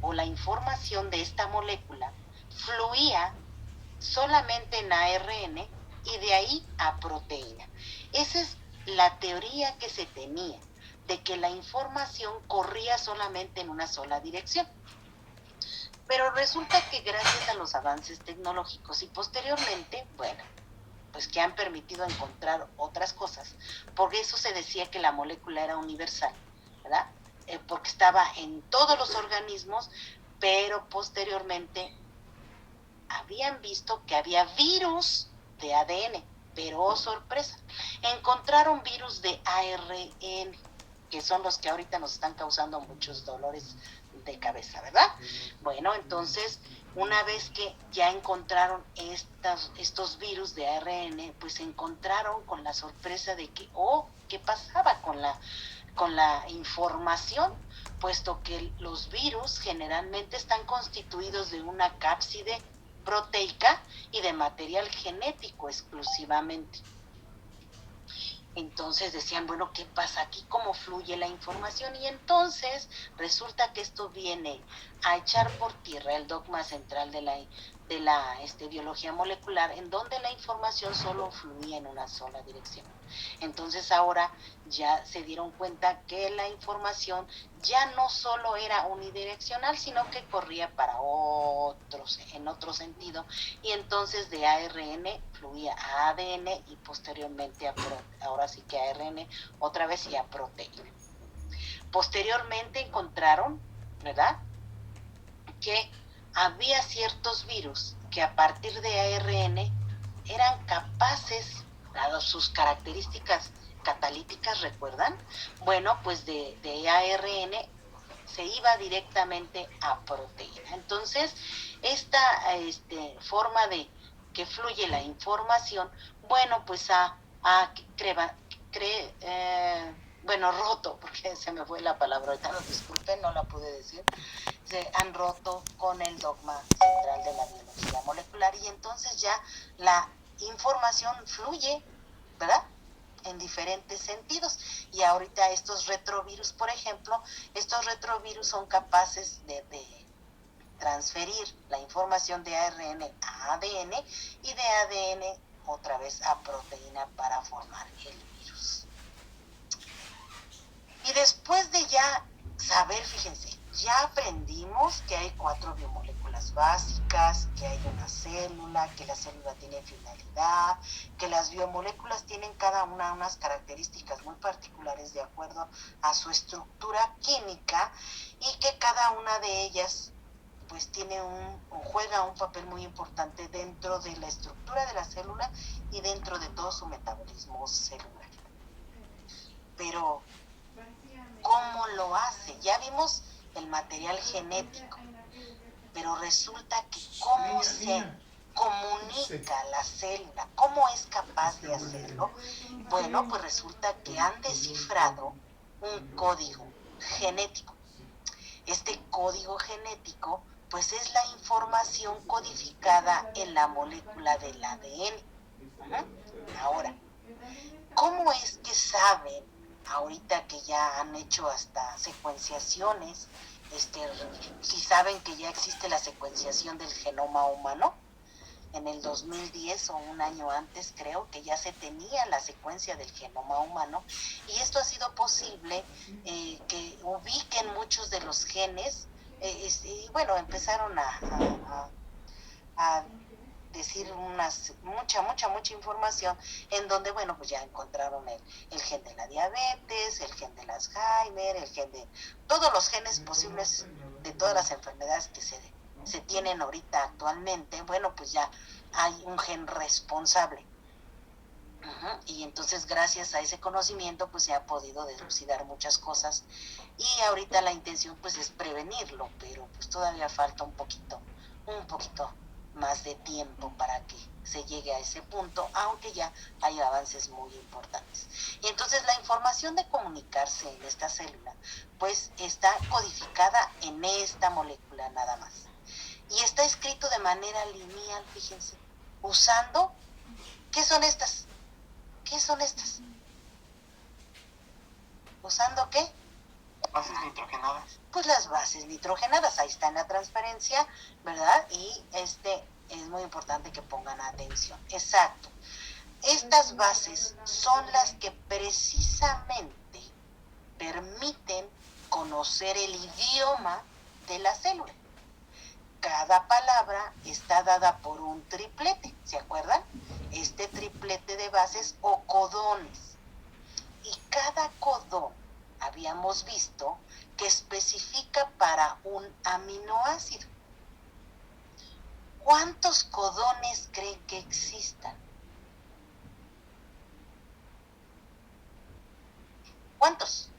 o la información de esta molécula fluía solamente en ARN y de ahí a proteína. Esa es la teoría que se tenía, de que la información corría solamente en una sola dirección. Pero resulta que gracias a los avances tecnológicos y posteriormente, bueno, pues que han permitido encontrar otras cosas, porque eso se decía que la molécula era universal, ¿verdad? Porque estaba en todos los organismos, pero posteriormente habían visto que había virus de ADN, pero oh sorpresa, encontraron virus de ARN, que son los que ahorita nos están causando muchos dolores de cabeza, ¿verdad? Bueno, entonces, una vez que ya encontraron estos virus de ARN, pues se encontraron con la sorpresa de que, ¿qué pasaba con la información? Puesto que los virus generalmente están constituidos de una cápside proteica y de material genético exclusivamente. Entonces decían, bueno, ¿qué pasa aquí? ¿Cómo fluye la información? Y entonces resulta que esto viene a echar por tierra el dogma central de la biología molecular, en donde la información solo fluía en una sola dirección. Entonces ahora ya se dieron cuenta que la información ya no solo era unidireccional, sino que corría en otro sentido, y entonces de ARN fluía a ADN y posteriormente ahora sí que a ARN otra vez y a proteína. Posteriormente encontraron, ¿verdad?, que había ciertos virus que a partir de ARN eran capaces, dado sus características catalíticas, ¿recuerdan? Bueno, pues de ARN se iba directamente a proteína. Entonces, esta forma de que fluye la información, bueno, pues roto, porque se me fue la palabra ahorita, no, disculpen, no la pude decir, se han roto con el dogma central de la biología molecular, y entonces ya la información fluye, ¿verdad?, en diferentes sentidos. Y ahorita estos retrovirus, por ejemplo, estos retrovirus son capaces transferir la información de ARN a ADN y de ADN otra vez a proteína para formar el virus. Y después de ya saber, fíjense, ya aprendimos que hay 4 biomoléculas básicas, que hay una célula, que la célula tiene finalidad, que las biomoléculas tienen cada una unas características muy particulares de acuerdo a su estructura química y que cada una de ellas pues juega un papel muy importante dentro de la estructura de la célula y dentro de todo su metabolismo celular. Pero, ¿cómo lo hace? Ya vimos el material genético, pero resulta que cómo se comunica la célula, cómo es capaz de hacerlo. Bueno, pues resulta que han descifrado un código genético. Este código genético pues es la información codificada en la molécula del ADN. Ahora, ¿cómo es que saben, ahorita que ya han hecho hasta secuenciaciones, si saben que ya existe la secuenciación del genoma humano? En el 2010 o un año antes creo que ya se tenía la secuencia del genoma humano y esto ha sido posible que ubiquen muchos de los genes bueno, empezaron a decir mucha información en donde, bueno, pues ya encontraron el gen de la diabetes, el gen del Alzheimer, el gen de todos los genes posibles de todas las enfermedades que se tienen ahorita actualmente. Bueno, pues ya hay un gen responsable. Y entonces gracias a ese conocimiento pues se ha podido dilucidar muchas cosas y ahorita la intención pues es prevenirlo, pero pues todavía falta un poquito más de tiempo para que se llegue a ese punto, aunque ya hay avances muy importantes. Y entonces la información de comunicarse en esta célula pues está codificada en esta molécula nada más y está escrito de manera lineal, fíjense, usando, ¿qué son estas? ¿Usando qué? Bases nitrogenadas. Pues las bases nitrogenadas, ahí está en la transparencia, ¿verdad? Y es muy importante que pongan atención. Exacto. Estas bases son las que precisamente permiten conocer el idioma de la célula. Cada palabra está dada por un triplete, ¿se acuerdan? Este triplete de bases o codones. Y cada codón, habíamos visto, que especifica para un aminoácido. ¿Cuántos codones creen que existan? ¿Cuántos?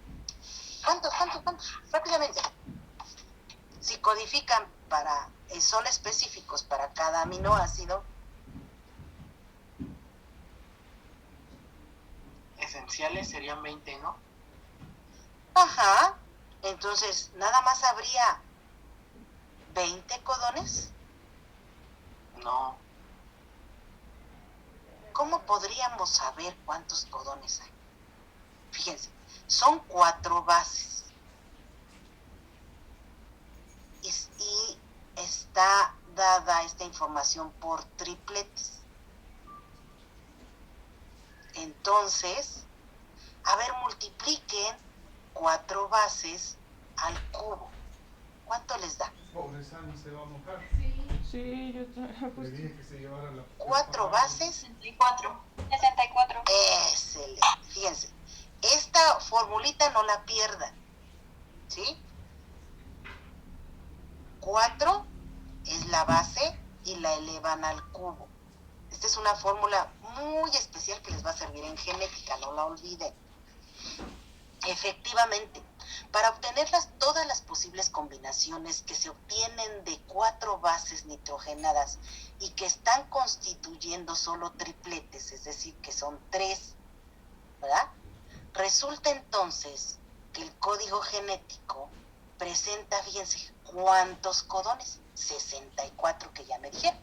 Rápidamente. Si codifican son específicos para cada aminoácido. Esenciales serían 20, ¿no? Ajá. Entonces, ¿nada más habría 20 codones? No. ¿Cómo podríamos saber cuántos codones hay? Fíjense, son 4 bases. Y está dada esta información por tripletes. Entonces, a ver, multipliquen 4 bases al cubo. ¿Cuánto les da? Pobre Sammy se va a mojar. Sí, yo Le dije que se llevara la... 4 bases. 64. Excelente. Fíjense, esta formulita no la pierdan, ¿sí? 4 es la base y la elevan al cubo. Esta es una fórmula muy especial que les va a servir en genética, no la olviden. Efectivamente, para obtener todas las posibles combinaciones que se obtienen de 4 bases nitrogenadas y que están constituyendo solo tripletes, es decir, que son 3, ¿verdad? Resulta entonces que el código genético presenta, fíjense, ¿cuántos codones? 64 que ya me dijeron.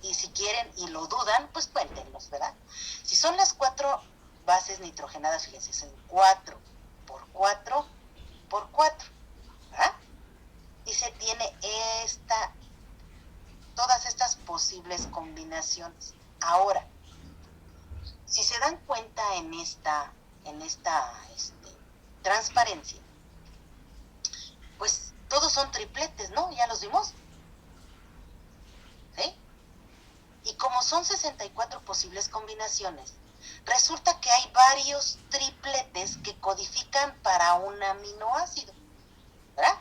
Y si quieren y lo dudan, pues cuéntenlos, ¿verdad? Si son las 4 bases nitrogenadas, fíjense, son 4 por 4 por 4, ¿verdad? Y se tiene esta Ahora, si se dan cuenta en esta transparencia, pues todos son tripletes, ¿no? Ya los vimos. ¿Sí? Y como son 64 posibles combinaciones, resulta que hay varios tripletes que codifican para un aminoácido, ¿verdad?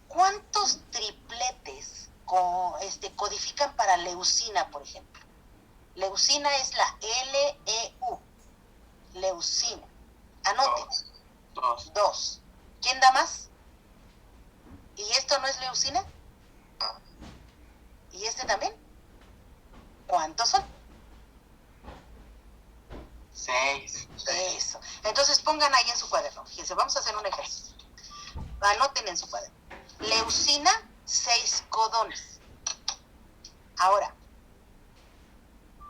¿Cuántos tripletes codifican para leucina, por ejemplo? Leucina es la LEU. Leucina. Anoten. 2. ¿Quién da más? ¿Y esto no es leucina? ¿Y este también? ¿Cuántos son? 6. Eso. Entonces pongan ahí en su cuaderno. Fíjense, vamos a hacer un ejercicio. Anoten en su cuaderno. Leucina, 6 codones. Ahora,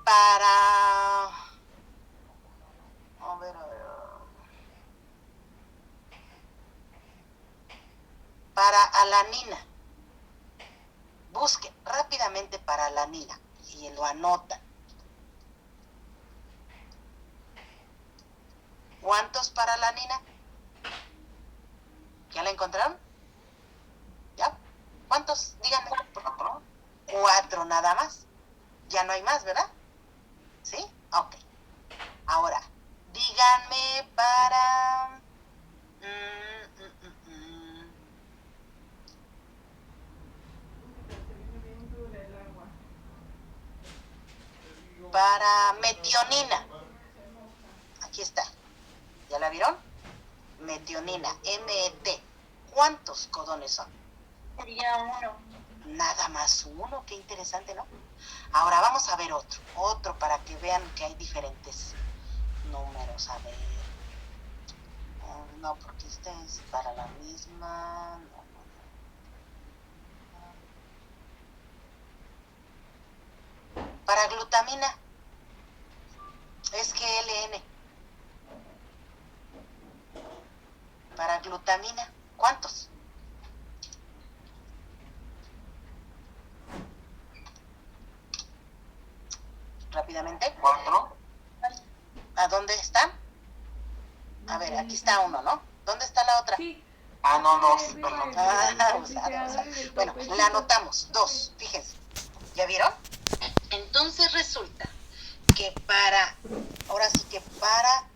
para... A ver. Para alanina. Busquen rápidamente para alanina y lo anotan. ¿Cuántos para alanina? ¿Ya la encontraron? ¿Ya? ¿Cuántos? Díganme, por favor. 4 nada más. Ya no hay más, ¿verdad? ¿Sí? Ok. Ahora, díganme para... Para metionina. Aquí está. ¿Ya la vieron? Metionina, MET. ¿Cuántos codones son? Sería 1. Nada más 1, qué interesante, ¿no? Ahora vamos a ver otro para que vean que hay diferentes números. A ver. No, porque este es para la misma. No. Para glutamina. Es GLN. Para glutamina, ¿cuántos? Rápidamente. 4. ¿A dónde están? A ver, aquí está uno, ¿no? ¿Dónde está la otra? Sí. No, 2, perdón. Bueno, la anotamos, 2, fíjense. ¿Ya vieron? Entonces resulta que ahora sí que para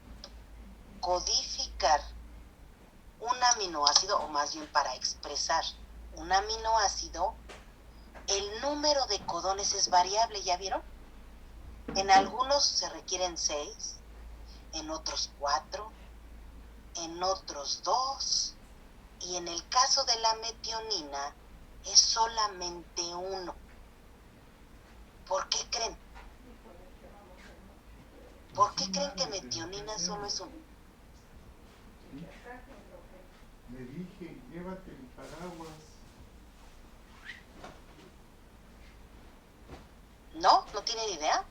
codificar un aminoácido, o más bien para expresar un aminoácido, el número de codones es variable, ¿ya vieron? En algunos se requieren 6, en otros 4, en otros 2, y en el caso de la metionina es solamente 1. ¿Por qué creen? ¿Por qué creen que metionina solo es 1? Le dije, llévate el paraguas. ¿No? ¿No tienen idea?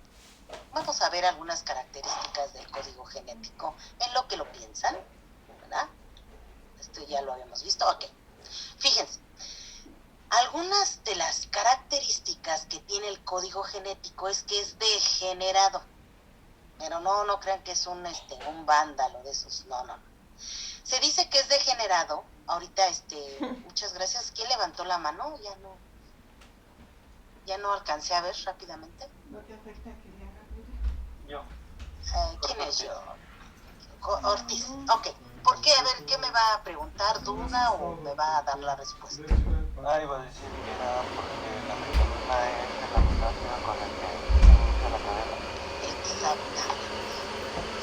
Vamos a ver algunas características del código genético en lo que lo piensan, ¿verdad? Esto ya lo habíamos visto. Ok. Fíjense, algunas de las características que tiene el código genético es que es degenerado. Pero no crean que es un vándalo de esos. No. Se dice que es degenerado. Ahorita, muchas gracias. ¿Quién levantó la mano? Ya no alcancé a ver rápidamente. ¿No te afecta que le haga Yo. ¿Quién es yo? Ortiz. Ok. ¿Por qué? A ver, ¿qué me va a preguntar? ¿Duda o me va a dar la respuesta? Iba a decir que era porque la metonina es el aminoácido con el que se inicia la cadena. Exactamente.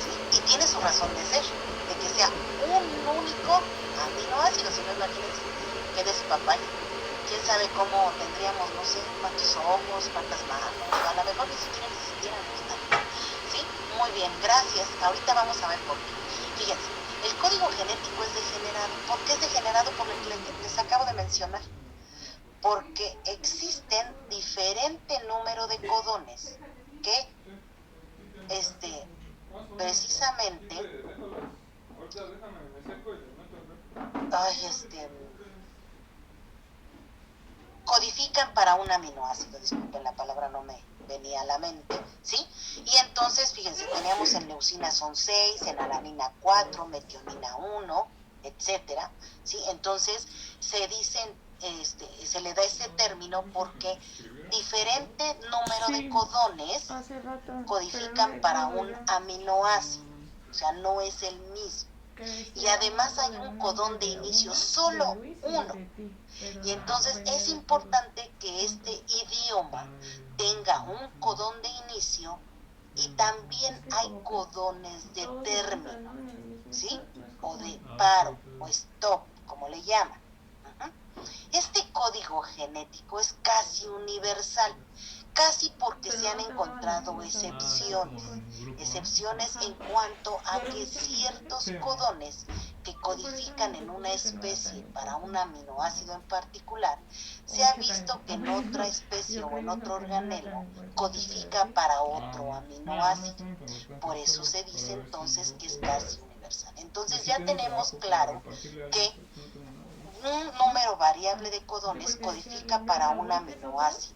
¿Sí? Y tiene su razón de ser, de que sea un único aminoácido. Si no, imagínense, qué despapalle. Quién sabe cómo tendríamos, no sé, cuántos ojos, cuántas manos, a lo mejor ni siquiera existiéramos. ¿Sí? Muy bien, gracias. Ahorita vamos a ver por qué. Fíjense, el código genético es degenerado. ¿Por qué es degenerado? Por lo que les acabo de mencionar. Porque existen diferente número de codones que precisamente codifican para un aminoácido. Disculpen, la palabra no me venía a la mente, ¿sí? Y entonces, fíjense, teníamos en leucina son 6, en alanina 4, metionina 1, etcétera, ¿sí? Entonces, se dicen, se le da ese término porque diferente número de codones codifican para un aminoácido, o sea, no es el mismo. Y además hay un codón de inicio, solo uno. Y entonces es importante que este idioma tenga un codón de inicio y también hay codones de término, ¿sí? O de paro o stop, como le llaman. Este código genético es casi universal, casi porque se han encontrado excepciones en cuanto a que ciertos codones que codifican en una especie para un aminoácido en particular, se ha visto que en otra especie o en otro organelo codifica para otro aminoácido. Por eso se dice entonces que es casi universal. Entonces ya tenemos claro que un número variable de codones codifica para un aminoácido.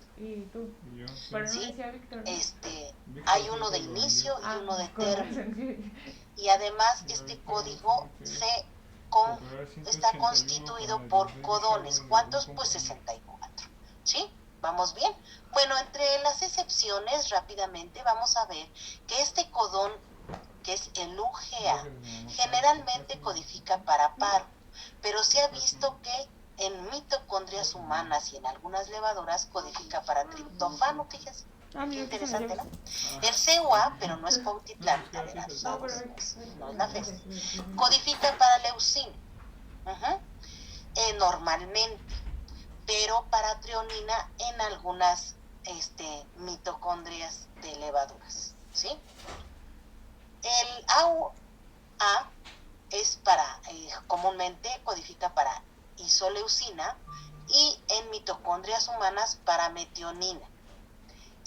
¿Sí? Hay uno de inicio y uno de término. Y además este código está constituido por codones. ¿Cuántos? Pues 64. ¿Sí? ¿Vamos bien? Bueno, entre las excepciones, rápidamente vamos a ver que este codón, que es el UGA, generalmente codifica para paro, pero se ha visto que en mitocondrias humanas y en algunas levaduras codifica para triptófano, fíjense. Qué interesante, ¿no? El CUA, pero no es Cuautitlán, a ver, no es la FES, codifica para leucina, normalmente, pero para treonina en algunas mitocondrias de levaduras, ¿sí? El AUA es para, comúnmente codifica para isoleucina y en mitocondrias humanas para metionina.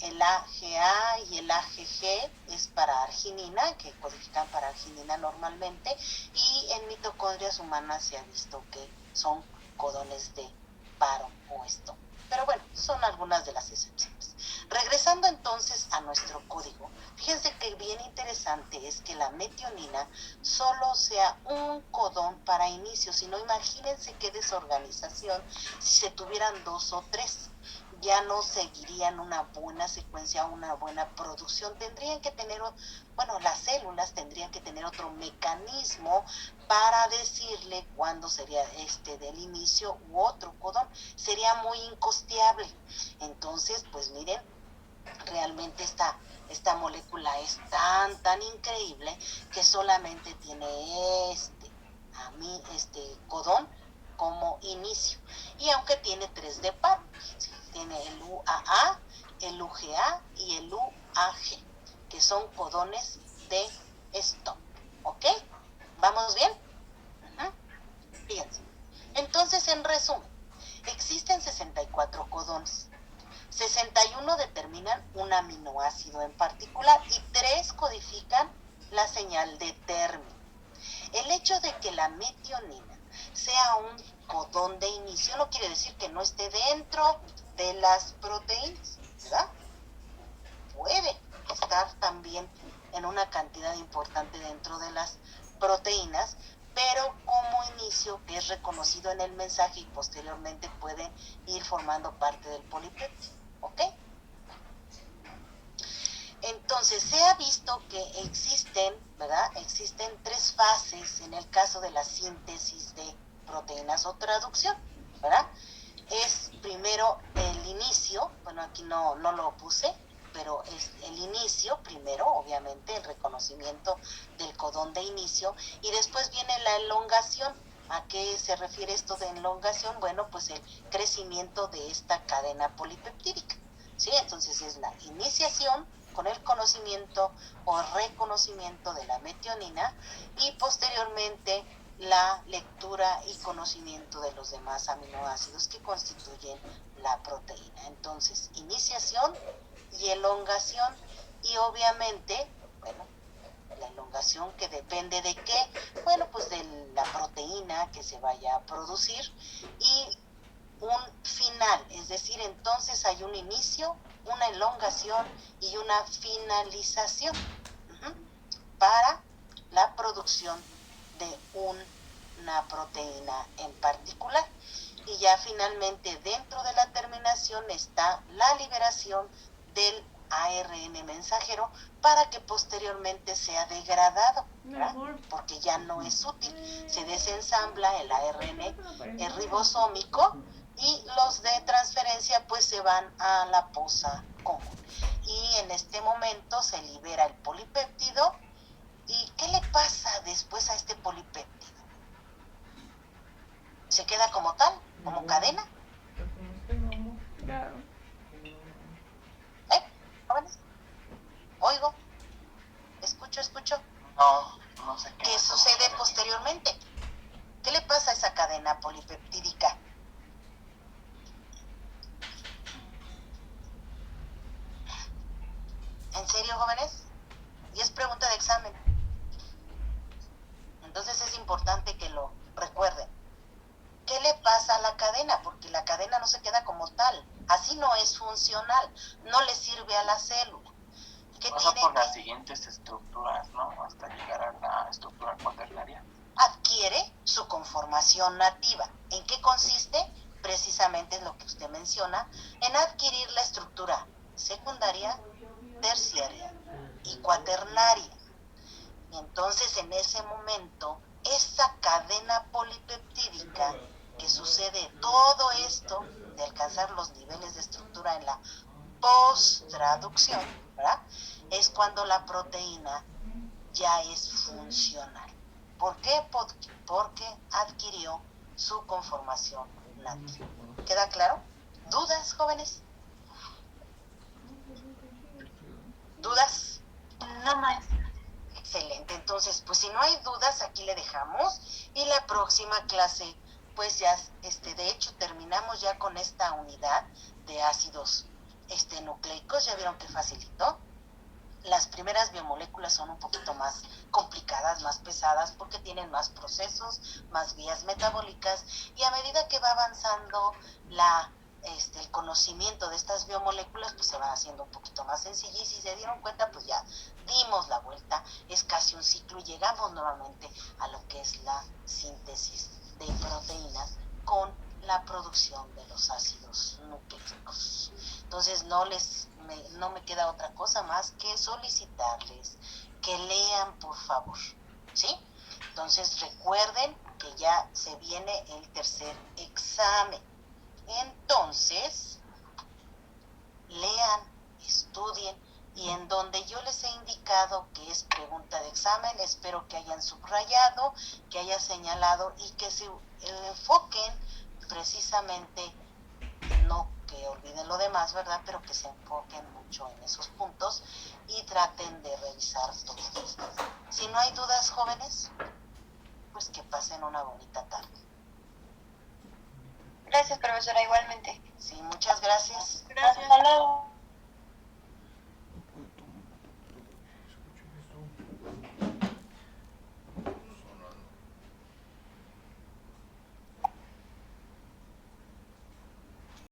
El AGA y el AGG es para arginina, que codifican para arginina normalmente, y en mitocondrias humanas se ha visto que son codones de paro o stop. Pero bueno, son algunas de las excepciones. Regresando entonces a nuestro código, fíjense que bien interesante es que la metionina solo sea un codón para inicio, si no imagínense qué desorganización si se tuvieran 2 o 3. Ya no seguirían una buena secuencia, una buena producción. Tendrían que tener, las células tendrían que tener otro mecanismo para decirle cuándo sería del inicio u otro codón. Sería muy incosteable. Entonces, pues miren, realmente esta molécula es tan increíble que solamente tiene este codón como inicio. Y aunque tiene 3 de paro, tiene el UAA, el UGA y el UAG, que son codones de stop. ¿Ok? ¿Vamos bien? Fíjense. Entonces, en resumen, existen 64 codones. 61 determinan un aminoácido en particular y 3 codifican la señal de término. El hecho de que la metionina sea un codón de inicio no quiere decir que no esté dentro de las proteínas, ¿verdad? Puede estar también en una cantidad importante dentro de las proteínas, pero como inicio que es reconocido en el mensaje y posteriormente puede ir formando parte del polipéptido, ¿ok? Entonces se ha visto que existen 3 fases en el caso de la síntesis de proteínas o traducción, ¿verdad? Es primero el inicio, aquí no lo puse, pero es el inicio primero, obviamente, el reconocimiento del codón de inicio, y después viene la elongación. ¿A qué se refiere esto de elongación? Bueno, pues el crecimiento de esta cadena polipeptídica, ¿sí? Entonces es la iniciación con el conocimiento o reconocimiento de la metionina y posteriormente la lectura y conocimiento de los demás aminoácidos que constituyen la proteína. Entonces, iniciación y elongación, y obviamente, la elongación que depende de qué, pues de la proteína que se vaya a producir y un final, es decir, entonces hay un inicio una elongación y una finalización para la producción de una proteína en particular. Y ya finalmente dentro de la terminación está la liberación del ARN mensajero para que posteriormente sea degradado, ¿verdad? Porque ya no es útil. Se desensambla el ARN ribosómico y los de transferencia pues se van a la fosa común. Y en este momento se libera el polipéptido. ¿Y qué le pasa después a este polipéptido? ¿Se queda como tal? ¿Como cadena? ¿Jóvenes? Oigo, escucho. No sé ¿Qué sucede posteriormente? ¿Qué le pasa a esa cadena polipeptídica? ¿En serio, jóvenes? Y es pregunta de examen. Entonces es importante que lo recuerden. ¿Qué le pasa a la cadena? Porque la cadena no se queda como tal. Así no es funcional. No le sirve a la célula. Pasa por las siguientes estructuras, ¿no? Hasta llegar a la estructura cuaternaria. Adquiere su conformación nativa. ¿En qué consiste? Precisamente es lo que usted menciona, en adquirir la estructura secundaria, terciaria y cuaternaria. Y entonces en ese momento, esa cadena polipeptídica que sucede todo esto de alcanzar los niveles de estructura en la post-traducción, ¿verdad? Es cuando la proteína ya es funcional. ¿Por qué? Porque adquirió su conformación nativa. ¿Queda claro? ¿Dudas, jóvenes? ¿Dudas? No, maestra. Excelente, entonces pues si no hay dudas aquí le dejamos y la próxima clase pues ya de hecho terminamos ya con esta unidad de ácidos nucleicos. Ya vieron que facilitó. Las primeras biomoléculas son un poquito más complicadas, más pesadas, porque tienen más procesos, más vías metabólicas, y a medida que va avanzando el conocimiento de estas biomoléculas, pues se van haciendo un poquito más sencillas, y si se dieron cuenta, pues ya dimos la vuelta, es casi un ciclo, y llegamos nuevamente a lo que es la síntesis de proteínas con la producción de los ácidos nucleicos. Entonces no me queda otra cosa más que solicitarles que lean, por favor, ¿sí? Entonces recuerden que ya se viene el tercer examen. Entonces, lean, estudien, y en donde yo les he indicado que es pregunta de examen, espero que hayan subrayado, que hayan señalado y que se enfoquen precisamente, no que olviden lo demás, ¿verdad? Pero que se enfoquen mucho en esos puntos y traten de revisar todo. Si no hay dudas, jóvenes, pues que pasen una bonita tarde. Gracias, profesora, igualmente. Sí, muchas gracias. Gracias. Hasta luego.